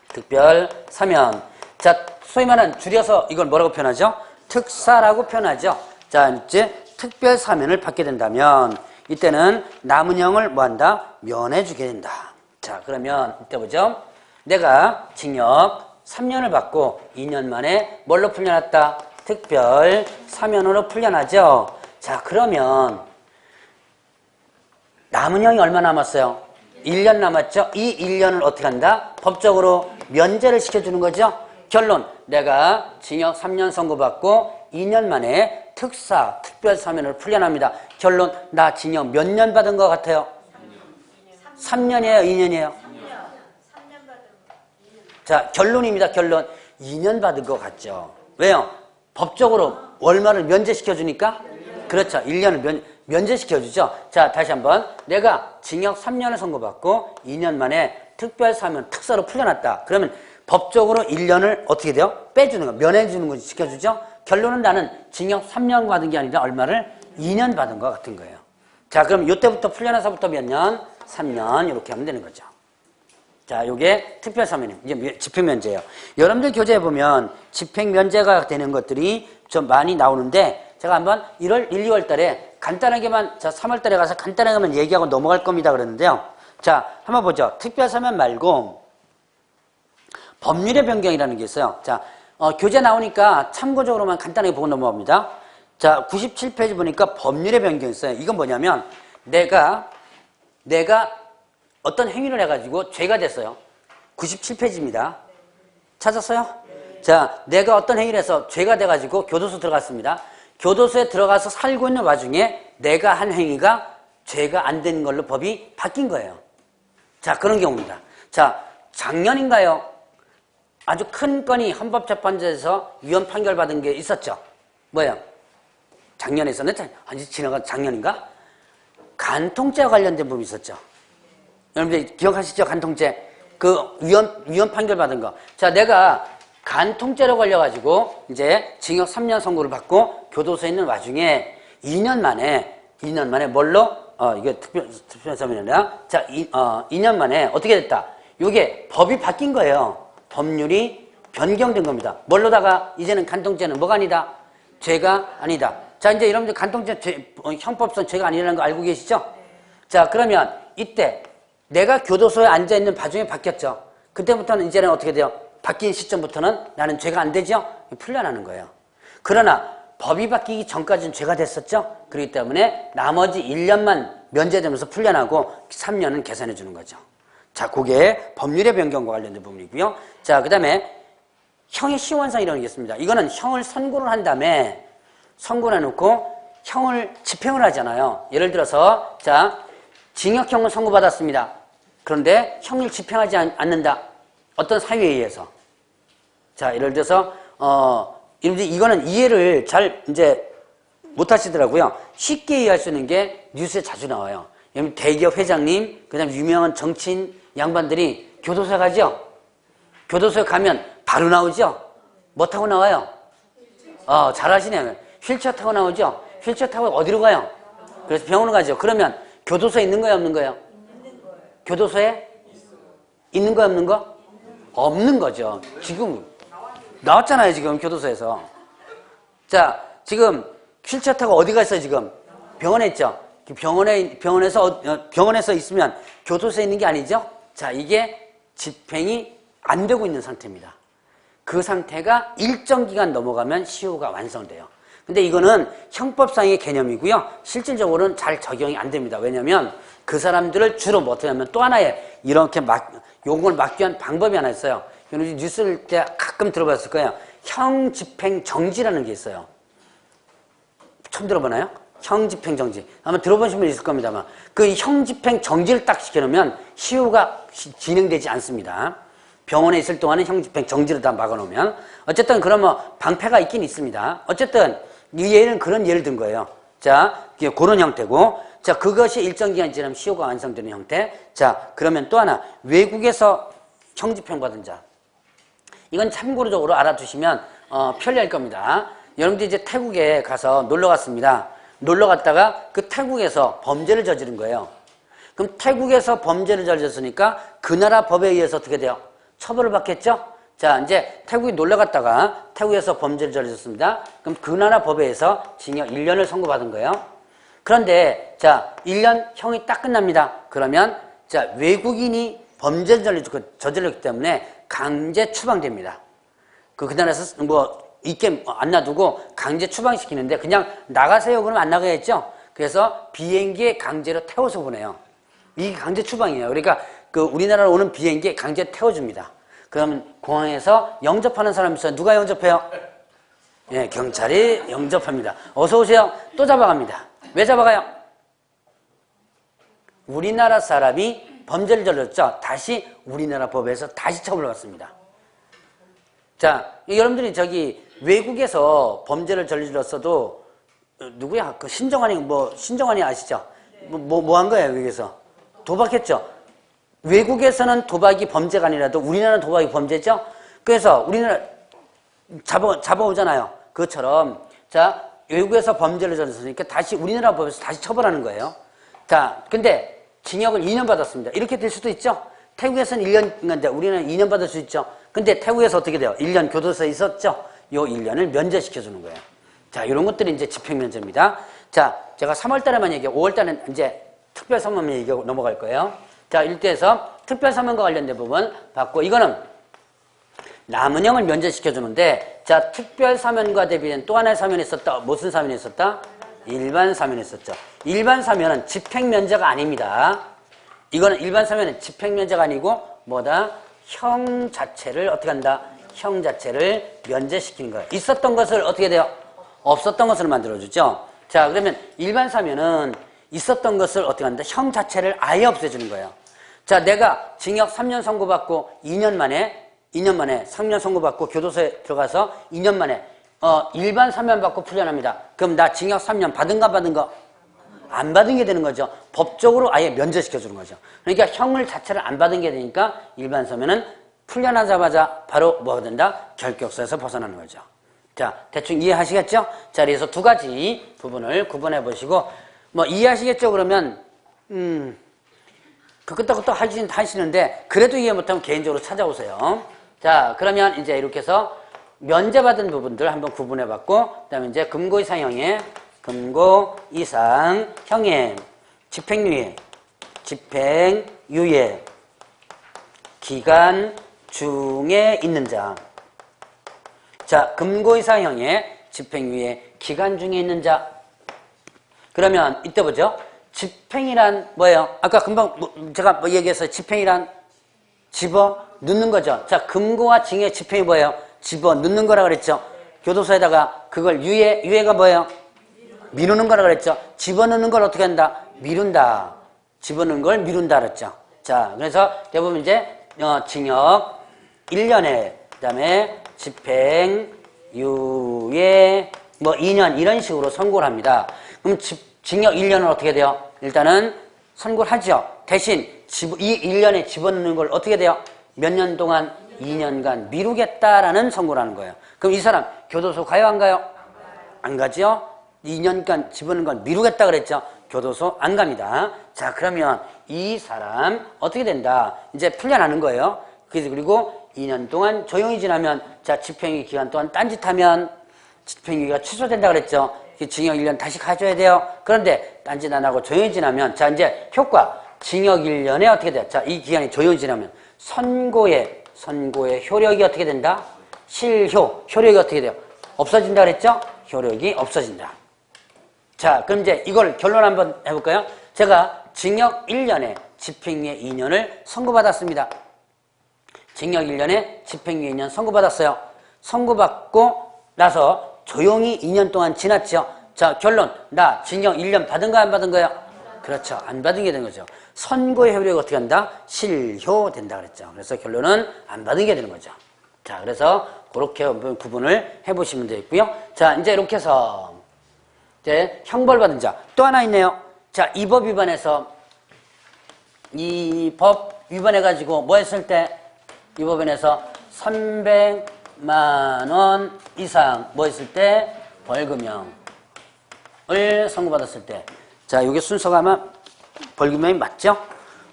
특별사면. 자, 소위 말하는 줄여서 이걸 뭐라고 표현하죠? 특사라고 표현하죠. 자, 이제 특별사면을 받게 된다면 이때는 남은 형을 뭐한다? 면해주게 된다. 자, 그러면 이때 보죠. 내가 징역 3년을 받고 2년 만에 뭘로 풀려났다? 특별사면으로 풀려나죠. 자, 그러면 남은 형이 얼마 남았어요? 1년 남았죠? 이 1년을 어떻게 한다? 법적으로 면제를 시켜주는 거죠. 결론, 내가 징역 3년 선고받고 2년 만에 특별사면으로 풀려납니다. 결론, 나 징역 몇 년 받은 것 같아요? 3년이에요? 2년이에요? 3년 받은 거. 자, 결론입니다. 결론. 2년 받은 것 같죠? 왜요? 법적으로 얼마를 면제시켜주니까? 그렇죠. 1년을 면제시켜주죠. 자, 다시 한번. 내가 징역 3년을 선고받고 2년 만에 특별사면 특사로 풀려났다. 그러면 법적으로 1년을 어떻게 돼요? 빼주는 거, 면해주는 거 시켜주죠? 결론은 나는 징역 3년 받은 게 아니라 얼마를? 2년 받은 것 같은 거예요. 자, 그럼 이때부터 풀려나서부터 몇 년? 3년 이렇게 하면 되는 거죠. 자, 요게 특별사면이에요. 이제 집행면제예요. 여러분들 교재에 보면 집행면제가 되는 것들이 좀 많이 나오는데 제가 한번 1월, 1, 2월 달에 간단하게만 3월 달에 가서 간단하게만 얘기하고 넘어갈 겁니다 그랬는데요. 자, 한번 보죠. 특별사면 말고 법률의 변경이라는 게 있어요. 자, 교재 나오니까 참고적으로만 간단하게 보고 넘어갑니다. 자, 97페이지 보니까 법률의 변경이 있어요. 이건 뭐냐면 내가 어떤 행위를 해가지고 죄가 됐어요. 97페이지입니다. 찾았어요? 자, 내가 어떤 행위를 해서 죄가 돼가지고 교도소 들어갔습니다. 교도소에 들어가서 살고 있는 와중에 내가 한 행위가 죄가 안 되는 걸로 법이 바뀐 거예요. 자, 그런 경우입니다. 자, 작년인가요? 아주 큰 건이 헌법재판소에서 위헌 판결 받은 게 있었죠. 뭐예요? 작년에 있었는데, 아니, 지나간 작년인가? 간통죄와 관련된 부분이 있었죠. 여러분들 기억하시죠? 간통죄. 그 위헌 판결 받은 거. 자, 내가 간통죄로 걸려가지고 이제 징역 3년 선고를 받고 교도소에 있는 와중에 2년 만에 뭘로? 이게 특별사면이라. 자, 2년 만에 어떻게 됐다? 요게 법이 바뀐 거예요. 법률이 변경된 겁니다. 뭘로다가 이제는 간통죄는 뭐가 아니다? 죄가 아니다. 자, 이제 여러분들 간통죄 형법상 죄가 아니라는 거 알고 계시죠? 자, 그러면 이때 내가 교도소에 앉아있는 바중에 바뀌었죠. 그때부터는 이제는 어떻게 돼요? 바뀐 시점부터는 나는 죄가 안 되죠? 풀려나는 거예요. 그러나 법이 바뀌기 전까지는 죄가 됐었죠? 그렇기 때문에 나머지 1년만 면제되면서 풀려나고 3년은 계산해 주는 거죠. 자, 그게 법률의 변경과 관련된 부분이고요. 자, 그 다음에 형의 시원상이라는 게 있습니다. 이거는 형을 선고를 한 다음에 선고를 해놓고 형을 집행을 하잖아요. 예를 들어서 자, 징역형을 선고받았습니다. 그런데 형을 집행하지 않는다. 어떤 사유에 의해서. 자, 예를 들어서 이거는 이해를 잘 이제 못 하시더라고요. 쉽게 이해할 수 있는 게 뉴스에 자주 나와요. 대기업 회장님, 그 다음에 유명한 정치인 양반들이 교도소에 가죠? 교도소에 가면 바로 나오죠? 뭐 타고 나와요? 잘하시네요. 휠체어 타고 나오죠? 휠체어 타고 어디로 가요? 그래서 병원을 가죠. 그러면 교도소에 있는 거예요, 없는 거예요? 교도소에 있는 거, 없는 거? 없는 거죠. 지금 나왔잖아요, 지금 교도소에서. 자, 지금 휠체어 타고 어디 갔어요, 지금? 병원에 있죠? 병원에서 있으면 교도소에 있는 게 아니죠? 자, 이게 집행이 안 되고 있는 상태입니다. 그 상태가 일정 기간 넘어가면 시효가 완성돼요. 근데 이거는 형법상의 개념이고요. 실질적으로는 잘 적용이 안 됩니다. 왜냐면 그 사람들을 주로 뭐 어떻게 하면 또 하나의 이렇게 요금을 막기 위한 방법이 하나 있어요. 뉴스를 때 가끔 들어봤을 거예요. 형집행정지라는 게 있어요. 처음 들어보나요? 형집행정지. 아마 들어보신 분 있을 겁니다. 아마. 그 형집행정지를 딱 시켜놓으면 시효가 진행되지 않습니다. 병원에 있을 동안은 형집행정지를 다 막아놓으면. 어쨌든 그러면 방패가 있긴 있습니다. 어쨌든 이 예는 그런 예를 든 거예요. 자, 그런 형태고. 자, 그것이 일정 기간 지나면 시효가 완성되는 형태. 자, 그러면 또 하나. 외국에서 형집행 받은 자. 이건 참고적으로 알아두시면 편리할 겁니다. 여러분들이 이제 태국에 가서 놀러 갔습니다. 놀러 갔다가 그 태국에서 범죄를 저지른 거예요. 그럼 태국에서 범죄를 저질렀으니까 그 나라 법에 의해서 어떻게 돼요? 처벌을 받겠죠? 자, 이제 태국에 놀러 갔다가 태국에서 범죄를 저질렀습니다. 그럼 그 나라 법에 의해서 징역 1년을 선고받은 거예요. 그런데 자, 1년 형이 딱 끝납니다. 그러면 자, 외국인이 범죄를 저질렀기 때문에 강제 추방됩니다. 그 나라에서 뭐 있게 안 놔두고 강제 추방시키는데 그냥 나가세요 그러면 안 나가겠죠? 그래서 비행기에 강제로 태워서 보내요. 이게 강제 추방이에요. 그러니까 그 우리나라로 오는 비행기에 강제 태워줍니다. 그러면 공항에서 영접하는 사람이 있어요. 누가 영접해요? 예, 경찰이 영접합니다. 어서 오세요. 또 잡아갑니다. 왜 잡아가요? 우리나라 사람이 범죄를 저질렀죠. 다시 우리나라 법에서 다시 처벌을 받습니다. 자, 여러분들이 저기 외국에서 범죄를 저질렀어도 누구야? 그 신정환이 아시죠? 뭐 한 거예요, 외국에서? 도박했죠? 외국에서는 도박이 범죄가 아니라도 우리나라는 도박이 범죄죠? 그래서 우리나라 잡아오잖아요. 그것처럼 자, 외국에서 범죄를 저질렀으니까 다시 우리나라 법에서 다시 처벌하는 거예요. 자, 근데 징역을 2년 받았습니다. 이렇게 될 수도 있죠? 태국에서는 1년인데 우리는 2년 받을 수 있죠? 근데 태국에서 어떻게 돼요? 1년 교도소에 있었죠? 요 1년을 면제시켜주는 거예요. 자, 이런 것들이 이제 집행면제입니다. 자, 제가 3월 달에만 얘기하고 5월 달에는 이제 특별사면만 얘기하고 넘어갈 거예요. 자, 일대에서 특별사면과 관련된 부분 봤고, 이거는 남은 형을 면제시켜주는데, 자, 특별사면과 대비된 또 하나의 사면이 있었다. 무슨 사면이 있었다? 일반 사면이 있었죠. 일반 사면은 집행면제가 아닙니다. 이거는 일반 사면은 집행면제가 아니고 뭐다? 형 자체를 어떻게 한다? 형 자체를 면제시키는 거예요. 있었던 것을 어떻게 돼요? 없었던 것을 만들어주죠. 자, 그러면 일반 사면은 있었던 것을 어떻게 한다? 형 자체를 아예 없애주는 거예요. 자, 내가 징역 3년 선고받고 2년 만에 3년 선고받고 교도소에 들어가서 2년 만에 일반 사면 받고 풀려납니다. 그럼 나 징역 3년 받은가 받은 거? 안 받은 게 되는 거죠. 법적으로 아예 면제시켜주는 거죠. 그러니까 형을 자체를 안 받은 게 되니까 일반 사면은 풀려나자마자 바로 뭐가 된다? 결격사에서 벗어나는 거죠. 자, 대충 이해하시겠죠? 자, 그래서 두 가지 부분을 구분해 보시고 뭐 이해하시겠죠? 그러면 그것도 하시는데, 그래도 이해 못하면 개인적으로 찾아오세요. 자, 그러면 이제 이렇게 해서 면제받은 부분들 한번 구분해 봤고, 그 다음에 이제 금고 이상형의, 금고 이상형의 집행유예, 기간 중에 있는 자. 자, 금고 이상형의 집행유예, 기간 중에 있는 자. 그러면 이때 보죠. 집행이란 뭐예요? 아까 금방 제가 얘기했어요. 집행이란 집어 넣는 거죠. 자, 금고와 징의 집행이 뭐예요? 집어 넣는 거라 그랬죠. 교도소에다가 그걸 유예가 뭐예요? 미루는 거라 그랬죠. 집어넣는 걸 어떻게 한다? 미룬다. 집어넣는 걸 미룬다 그랬죠. 자, 그래서 대부분 이제 징역 1년에 그다음에 집행 유예 2년 이런 식으로 선고를 합니다. 그럼 징역 1년은 어떻게 돼요? 일단은 선고를 하죠. 대신 이 1년에 집어넣는 걸 어떻게 돼요? 몇 년 동안? 2년간 미루겠다라는 선고를 하는 거예요. 그럼 이 사람 교도소 가요 안 가요? 안 가죠? 2년간 집어넣는 건 미루겠다 그랬죠? 교도소 안 갑니다. 자, 그러면 이 사람 어떻게 된다? 이제 풀려나는 거예요. 그리고 2년 동안 조용히 지나면, 자, 집행유예 기간 동안 딴짓하면 집행유예가 취소된다 그랬죠? 징역 1년 다시 가져야 돼요. 그런데 딴짓 안 하고 조용히 지나면, 자, 이제 효과. 징역 1년에 어떻게 돼요? 자, 이 기간이 조용히 지나면 선고의 효력이 어떻게 된다? 효력이 어떻게 돼요? 없어진다 그랬죠? 효력이 없어진다. 자, 그럼 이제 이걸 결론 한번 해볼까요? 제가 징역 1년에 집행유예 2년을 선고받았습니다. 징역 1년에 집행유예 2년 선고받았어요. 선고받고 나서 조용히 2년 동안 지났죠. 자, 결론. 나 징역 1년 받은 거 안 받은 거예요? 그렇죠. 안 받은 게 된 거죠. 선고의 효력이 어떻게 한다? 실효된다 그랬죠. 그래서 결론은 안 받은 게 되는 거죠. 자, 그래서 그렇게 구분을 해보시면 되겠고요. 자, 이제 이렇게 해서 이제 형벌받은 자. 또 하나 있네요. 자, 이 법 위반해서 이 법 위반해가지고 뭐 했을 때? 이 법원에서 300만 원 이상 뭐 했을 때? 벌금형을 선고받았을 때. 자, 이게 순서가 아마 벌금형이 맞죠?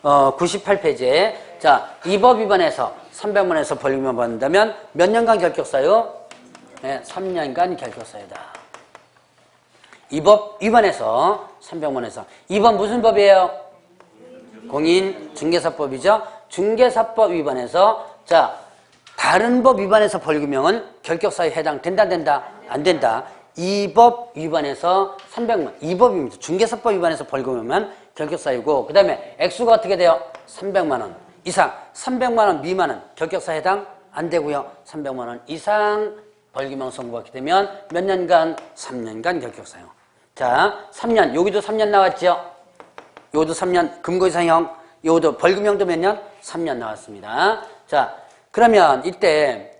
98페이지에. 자, 이 법 위반해서 300만 원에서 벌금형 받는다면 몇 년간 결격사유? 네, 3년간 결격사유다. 이 법 위반해서 300만 원에서. 이 법 무슨 법이에요? 공인중개사법이죠. 중개사법 위반해서, 자, 다른 법 위반해서 벌금형은 결격사유에 해당된다 안 된다? 안 된다. 이 법 위반해서 300만, 이 법입니다. 중개사법 위반해서 벌금형은 결격사유고, 그 다음에 액수가 어떻게 돼요? 300만 원 이상. 300만 원 미만은 결격사유 해당 안 되고요. 300만 원 이상 벌금형 선고받게 되면 몇 년간? 3년간 결격사유. 자, 3년. 여기도 3년 나왔죠? 여기도 3년 금고 이상형. 여기도 벌금형도 몇 년? 3년 나왔습니다. 자, 그러면 이때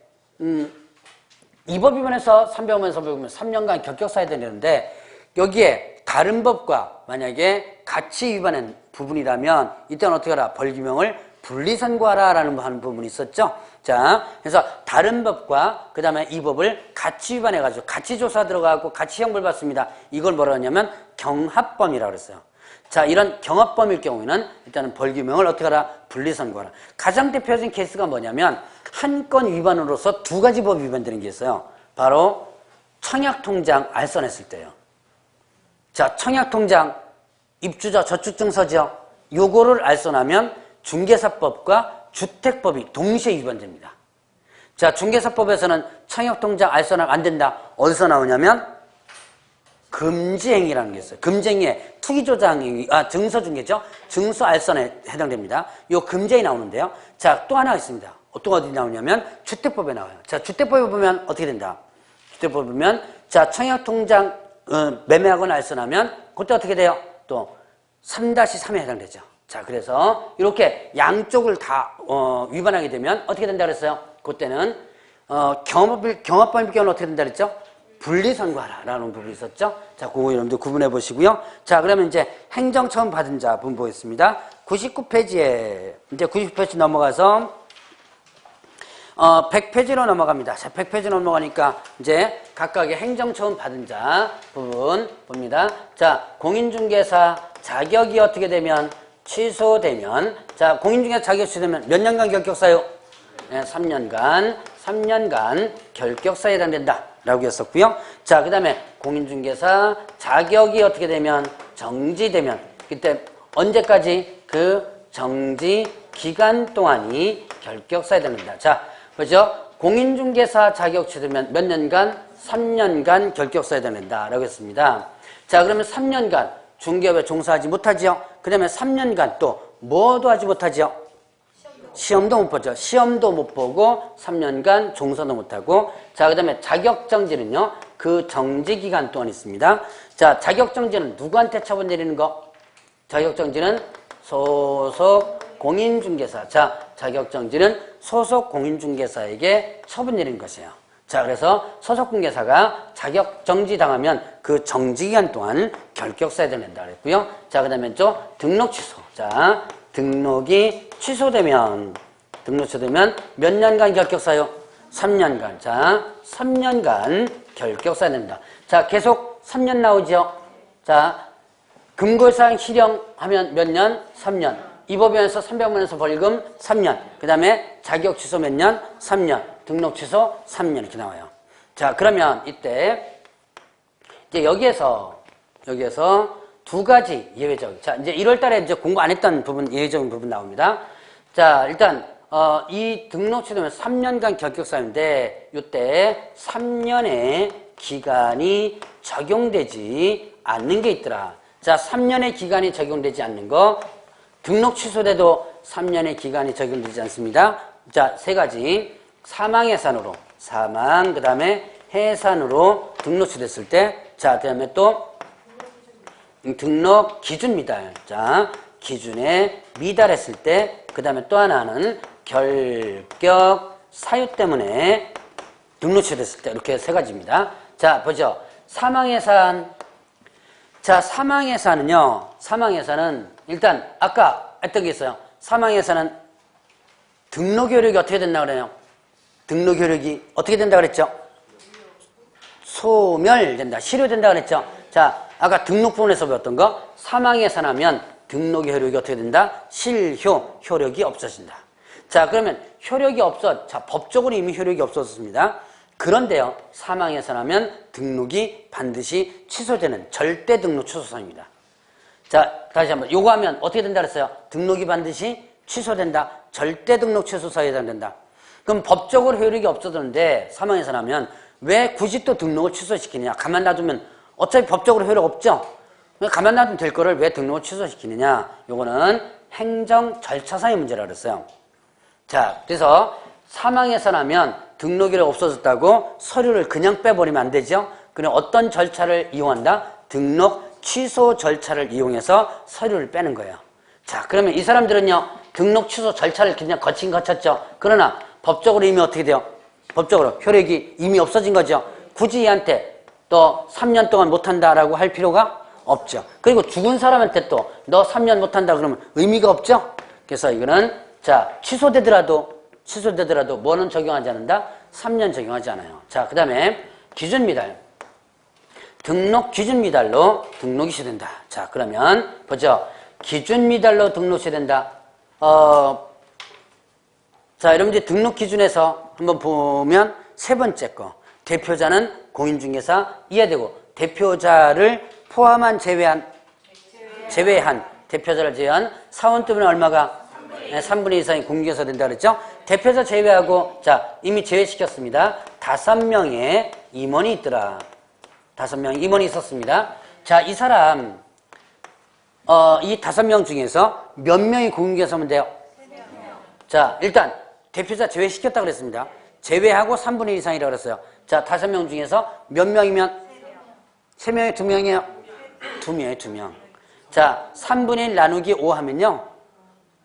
이 법 위반해서 300만 원 선고받으면 3년간 결격사유 되는데, 여기에 다른 법과 만약에 같이 위반한 부분이라면 이때는 어떻게 하라? 벌금형을 분리선고하라라는 하는 부분이 있었죠. 자, 그래서 다른 법과 그 다음에 이 법을 같이 위반해가지고 같이 조사 들어가고 같이 형벌 받습니다. 이걸 뭐라 하냐면 경합범이라고 그랬어요. 자, 이런 경합범일 경우에는 일단은 벌금형을 어떻게 하라? 분리선고하라. 가장 대표적인 케이스가 뭐냐면 한 건 위반으로서 두 가지 법이 위반되는 게 있어요. 바로 청약통장 알선했을 때요. 자, 청약통장 입주자 저축증서죠. 요거를 알선하면 중개사법과 주택법이 동시에 위반됩니다. 자, 중개사법에서는 청약통장 알선하면 안 된다. 어디서 나오냐면 금지행위라는 게 있어요. 금지행위에 투기조장행위, 증서중개죠. 증서 알선에 해당됩니다. 요 금지행위 나오는데요. 자, 또 하나 있습니다. 또 어디 나오냐면 주택법에 나와요. 자, 주택법에 보면 어떻게 된다? 주택법에 보면, 자, 청약통장 매매하거나 알선하면 그때 어떻게 돼요? 또 3-3에 해당되죠. 자, 그래서 이렇게 양쪽을 다 위반하게 되면 어떻게 된다 그랬어요? 그때는 경합범일 경우는 어떻게 된다 그랬죠? 분리선고하라라는 부분이 있었죠. 자, 그거 여러분들 구분해 보시고요. 자, 그러면 이제 행정처분 받은 자 부분 보겠습니다. 99페이지에 이제 99페이지 넘어가서 100페이지로 넘어갑니다. 자, 100페이지 넘어가니까 이제 각각의 행정처분 받은 자 부분 봅니다. 자, 공인중개사 자격이 어떻게 되면 취소되면, 자, 공인중개사 자격 취소되면 몇 년간 결격사유? 네, 3년간 결격사유에 해당된다 라고 했었고요. 자, 그 다음에 공인중개사 자격이 어떻게 되면 정지되면, 그때 언제까지? 그 정지 기간 동안이 결격사유에 해당된다. 자, 그죠? 공인중개사 자격 취소되면 몇 년간? 3년간 결격사유에 해당된다 라고 했습니다. 자, 그러면 3년간 중개업에 종사하지 못하지요. 그 다음에 3년간 또 뭐도 하지 못하지요? 시험도 못 보죠. 시험도 못 보고 3년간 종사도 못하고. 자, 그 다음에 자격정지는요, 그 정지기간 동안 있습니다. 자, 자격정지는 누구한테 처분 내리는 거? 자격정지는 소속 공인중개사. 자, 자격정지는 소속 공인중개사에게 처분 내리는 것이에요. 자, 그래서 소속 공개사가 자격정지 당하면 그 정지기간 동안 결격사유에 해당된다 그랬고요. 자, 그 다음에 또 등록 취소. 자, 등록이 취소되면 몇 년간 결격사유? 3년간. 자, 3년간 결격사유에 된다. 자, 계속 3년 나오죠. 자, 금고상 실형하면 몇 년? 3년. 이 법원에서 300만 원에서 벌금 3년. 그 다음에 자격 취소 몇 년? 3년. 등록 취소 3년 이렇게 나와요. 자, 그러면 이때 이제 여기에서 두 가지 예외적. 자, 이제 1월 달에 이제 공부 안 했던 부분, 예외적인 부분 나옵니다. 자, 일단 이 등록 취소면 3년간 결격사유인데 이때 3년의 기간이 적용되지 않는 게 있더라. 자, 3년의 기간이 적용되지 않는 거, 등록 취소돼도 3년의 기간이 적용되지 않습니다. 자, 세 가지. 사망해산으로, 그 다음에 해산으로 등록 취소됐을 때, 자, 그 다음에 또 등록 기준 미달. 자, 기준에 미달했을 때, 그 다음에 또 하나는 결격 사유 때문에 등록 취소됐을 때, 이렇게 세 가지입니다. 자, 보죠. 사망해산. 자, 사망해산은 일단 아까 했던 게 있어요. 사망해산은 등록 효력이 어떻게 된다 그래요? 등록 효력이 어떻게 된다 그랬죠? 소멸된다. 실효된다 그랬죠? 자, 아까 등록 부분에서 배웠던 거, 사망해산하면 등록 효력이 어떻게 된다? 실효, 효력이 없어진다. 자, 그러면 효력이 자, 법적으로 이미 효력이 없어졌습니다. 그런데요, 사망해산하면 등록이 반드시 취소되는 절대 등록 취소사유입니다. 자, 다시 한번. 요거 하면 어떻게 된다 그랬어요? 등록이 반드시 취소된다. 절대 등록 취소사유에 해당된다. 그럼 법적으로 효력이 없어졌는데 사망해산하면 왜 굳이 또 등록을 취소시키느냐? 가만 놔두면 어차피 법적으로 효력 없죠? 가만 놔두면 될 거를 왜 등록을 취소시키느냐? 요거는 행정 절차상의 문제라 그랬어요. 자, 그래서 사망해산하면 등록이 없어졌다고 서류를 그냥 빼버리면 안 되죠? 그럼 어떤 절차를 이용한다? 등록 취소 절차를 이용해서 서류를 빼는 거예요. 자, 그러면 이 사람들은요, 등록 취소 절차를 그냥 거쳤죠? 그러나 법적으로 이미 어떻게 돼요? 법적으로 효력이 이미 없어진 거죠? 굳이 얘한테 또 3년 동안 못한다라고 할 필요가 없죠. 그리고 죽은 사람한테 또 너 3년 못한다 그러면 의미가 없죠? 그래서 이거는, 자, 취소되더라도 뭐는 적용하지 않는다? 3년 적용하지 않아요. 자, 그 다음에 기준 미달. 등록 기준 미달로 등록이 시된다. 자, 그러면 보죠. 기준 미달로 등록 시된다. 자, 여러분들 등록 기준에서 한번 보면 세 번째 거. 대표자는 공인중개사 이해되고, 대표자를 포함한 제외한 대표자를 제외한 사원 때문에 얼마가? 3분의 2 이상이 공개해서 된다 그랬죠? 대표자 제외하고, 자, 이미 제외시켰습니다. 5명의 임원이 있더라. 5명의 임원이 있었습니다. 자, 이 사람, 이 5명 중에서 몇 명이 공개해서면 돼요? 3명. 자, 일단, 대표자 제외시켰다 그랬습니다. 제외하고 3분의 1 이상이라고 그랬어요. 자, 5명 중에서 몇 명이면? 3명에 2명이에요? 2명에 2명. 자, 3분의 1 나누기 5 하면요.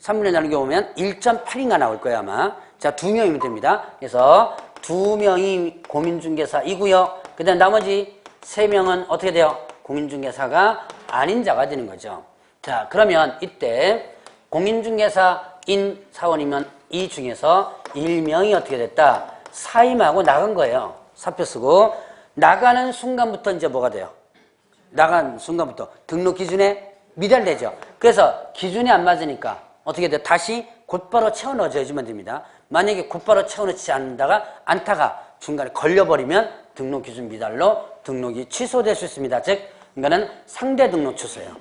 3분의 1 나누기 5면 1.8인가 나올 거예요, 아마. 자, 2명이면 됩니다. 그래서 2명이 공인중개사이고요. 그 다음 나머지 3명은 어떻게 돼요? 공인중개사가 아닌 자가 되는 거죠. 자, 그러면 이때 공인중개사인 사원이면 이 중에서 일명이 어떻게 됐다? 사임하고 나간 거예요. 사표 쓰고 나가는 순간부터 이제 뭐가 돼요? 나간 순간부터 등록 기준에 미달되죠. 그래서 기준이 안 맞으니까 어떻게 돼요? 다시 곧바로 채워 넣어줘야지만 됩니다. 만약에 곧바로 채워 넣지 않다가 중간에 걸려버리면 등록 기준 미달로 등록이 취소될 수 있습니다. 즉, 이거는 상대 등록 취소예요.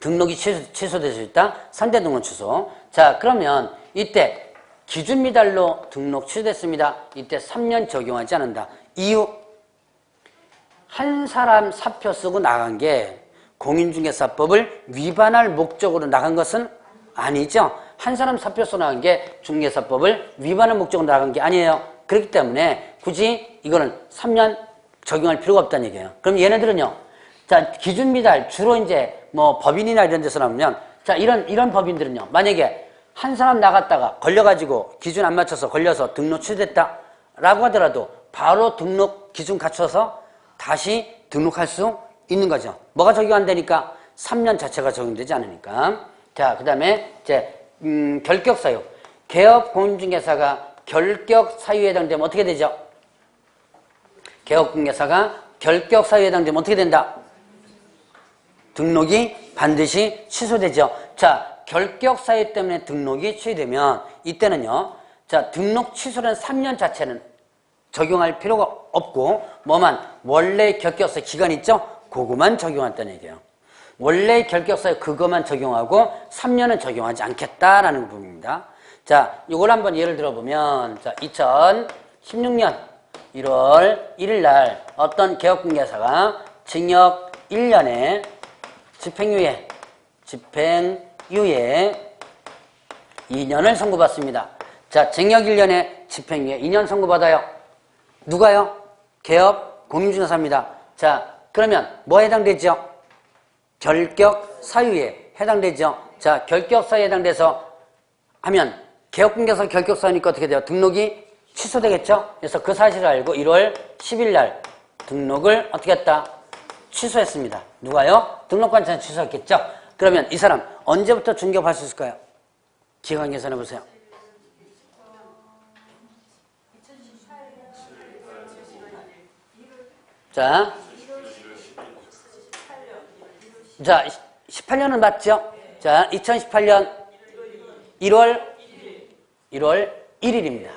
등록이 취소될 수 있다. 상대 등록 취소. 자, 그러면 이때 기준 미달로 등록 취소됐습니다. 이때 3년 적용하지 않는다. 이유, 한 사람 사표 쓰고 나간 게 공인중개사법을 위반할 목적으로 나간 것은 아니죠. 한 사람 사표 쓰고 나간 게 중개사법을 위반할 목적으로 나간 게 아니에요. 그렇기 때문에 굳이 이거는 3년 적용할 필요가 없다는 얘기예요. 그럼 얘네들은요. 자, 기준 미달 주로 이제 뭐 법인이나 이런 데서 나오면 자, 이런 법인들은요. 만약에 한 사람 나갔다가 걸려가지고 기준 안 맞춰서 걸려서 등록 취소됐다라고 하더라도 바로 등록 기준 갖춰서 다시 등록할 수 있는 거죠. 뭐가 적용 안 되니까 3년 자체가 적용되지 않으니까. 자, 그다음에 이제 결격 사유. 개업 공인중개사가 결격 사유에 해당되면 어떻게 되죠? 개업 공인중개사가 결격 사유에 해당되면 어떻게 된다? 등록이 반드시 취소되죠. 자, 결격 사유 때문에 등록이 취소되면 이때는요. 자, 등록 취소라는 3년 자체는 적용할 필요가 없고 뭐만 원래 결격사유 기간 있죠? 그거만 적용한다는 얘기예요. 원래 결격사유 그거만 적용하고 3년은 적용하지 않겠다라는 부분입니다. 자, 이걸 한번 예를 들어보면 자, 2016년 1월 1일 날 어떤 개업공개사가 징역 1년에 집행유예 2년을 선고받습니다. 자, 징역 1년에 집행유예 2년 선고받아요. 누가요? 개업 공인중개사입니다. 자, 그러면 뭐 해당되죠? 결격 사유에 해당되죠. 자, 결격 사유에 해당돼서 하면 개업공개사 결격 사유니까 어떻게 돼요? 등록이 취소되겠죠? 그래서 그 사실을 알고 1월 10일 날 등록을 어떻게 했다? 취소했습니다. 누가요? 등록관찰 취소했겠죠? 그러면 이 사람 언제부터 중개업할 수 있을까요? 기간 계산해 보세요. 자, 18년은 맞죠? 자, 2018년 1월 1일입니다.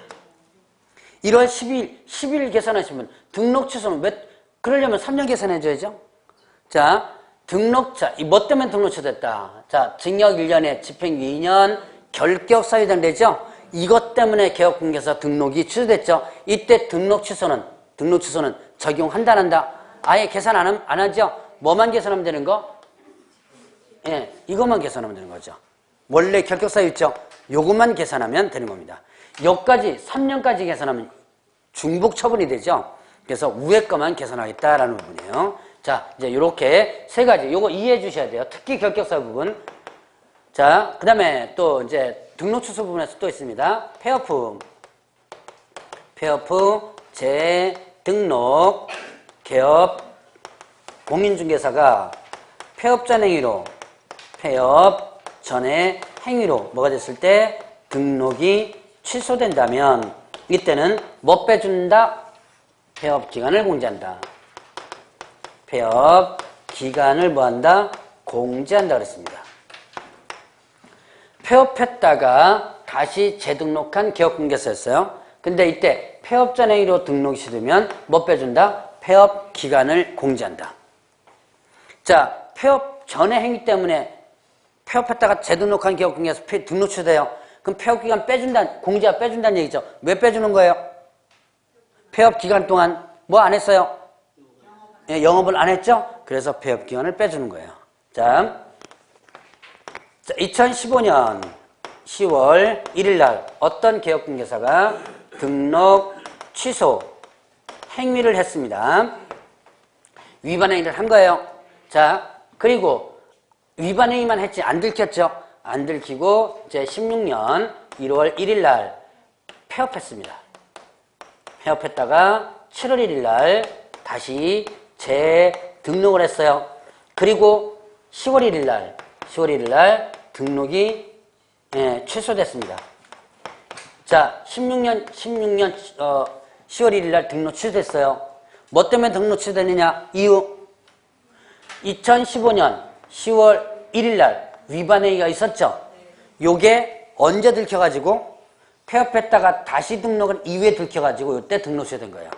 1월 10일 계산하시면 등록 취소는 왜, 그러려면 3년 계산해줘야죠? 자, 등록자, 뭐 때문에 등록 취소됐다? 자, 징역 1년에 집행유예 2년, 결격 사유에 해당되죠? 이것 때문에 개업공개사 등록이 취소됐죠? 이때 등록 취소는 적용한다, 안 한다? 아예 계산 안 하죠? 뭐만 계산하면 되는 거? 예, 이것만 계산하면 되는 거죠. 원래 결격사유 있죠? 요것만 계산하면 되는 겁니다. 여기까지 3년까지 계산하면 중복 처분이 되죠. 그래서 위에 것만 계산하겠다라는 부분이에요. 자, 이제 이렇게 세 가지 요거 이해해 주셔야 돼요. 특히 결격사유 부분. 자, 그다음에 또 이제 등록 취소 부분에서 또 있습니다. 폐업후 재등록 개업 공인중개사가 폐업 전의 행위로 뭐가 됐을 때 등록이 취소된다면 이때는 뭐 빼준다? 폐업 기간을 공지한다. 폐업 기간을 뭐한다? 공지한다 그랬습니다. 폐업했다가 다시 재등록한 개업공개사였어요. 근데 이때 폐업 전 행위로 등록이 시되면 뭐 빼준다? 폐업 기간을 공지한다. 자, 폐업 전의 행위 때문에 폐업했다가 재등록한 개업공개사 등록 취소돼요. 그럼 폐업 기간 공지가 빼준다는 얘기죠. 왜 빼주는 거예요? 폐업 기간 동안 뭐 안 했어요? 예, 영업을 안 했죠? 그래서 폐업 기간을 빼주는 거예요. 자, 2015년 10월 1일 날 어떤 개업공개사가 등록 취소 행위를 했습니다. 위반 행위를 한 거예요. 자, 그리고 위반 행위만 했지 안 들켰죠? 안 들키고 이제 16년 1월 1일 날 폐업했습니다. 폐업했다가 7월 1일 날 다시 재등록을 했어요. 그리고 10월 1일 날 등록이 취소됐습니다. 자, 16년 10월 1일 날 등록 취소됐어요. 뭐 때문에 등록 취소되느냐? 이유. 2015년 10월 1일 날 위반 행위가 있었죠. 요게 언제 들켜가지고 폐업했다가 다시 등록을 이후에 들켜가지고 요때 등록 취소된 거예요.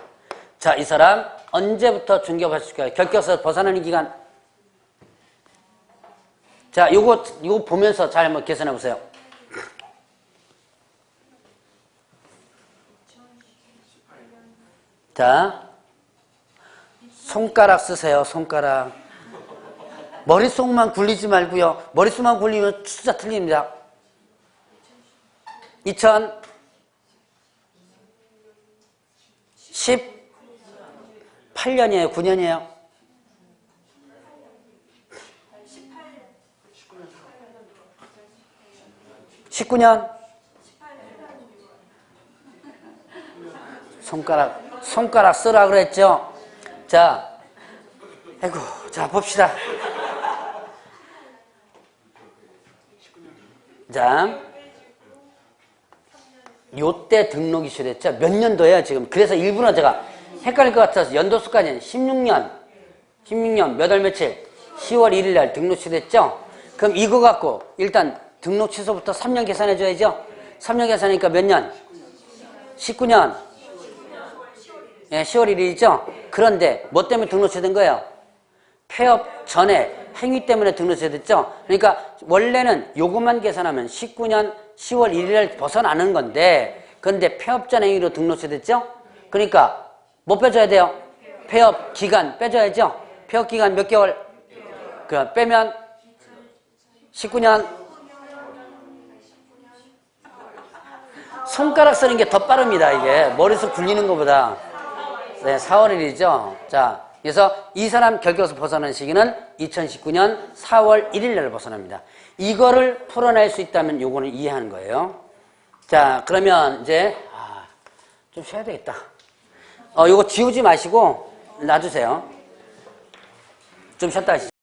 자, 이 사람 언제부터 중개받을 수 있을까요? 결격에서 벗어나는 기간. 자, 요거 보면서 잘 한번 계산해 보세요. 자, 손가락 쓰세요. 손가락. 머릿속만 굴리지 말고요. 머릿속만 굴리면 숫자 틀립니다. 2018년이에요? 9년이에요? 19년? 손가락 쓰라 그랬죠? 자, 아이고, 자, 봅시다. 자, 요때 등록이 시작됐죠? 몇 년도예요, 지금? 그래서 일부러 제가 헷갈릴 것 같아서 연도수까지는 16년 몇 월 며칠? 10월 1일 날 등록 시작됐죠? 그럼 이거 갖고 일단 등록 취소부터 3년 계산해 줘야죠? 3년 계산하니까 몇 년? 19년. 예, 10월 1일이죠? 그런데 뭐 때문에 등록 취소된 거예요? 폐업 전에 행위 때문에 등록 취소됐죠? 그러니까 원래는 요것만 계산하면 19년 10월 1일을 벗어나는 건데 그런데 폐업 전 행위로 등록 취소됐죠? 그러니까 뭐 빼줘야 돼요? 폐업 기간 빼줘야죠? 폐업 기간 몇 개월? 그 빼면 19년. 손가락 쓰는 게 더 빠릅니다. 이게 머릿속 굴리는 것보다. 네, 4월 1일이죠. 자, 그래서 이 사람 결격에서 벗어나는 시기는 2019년 4월 1일 날 벗어납니다. 이거를 풀어낼 수 있다면 요거는 이해하는 거예요. 자, 그러면 이제 좀 쉬어야 되겠다. 요거 지우지 마시고 놔두세요. 좀 쉬었다 하시죠.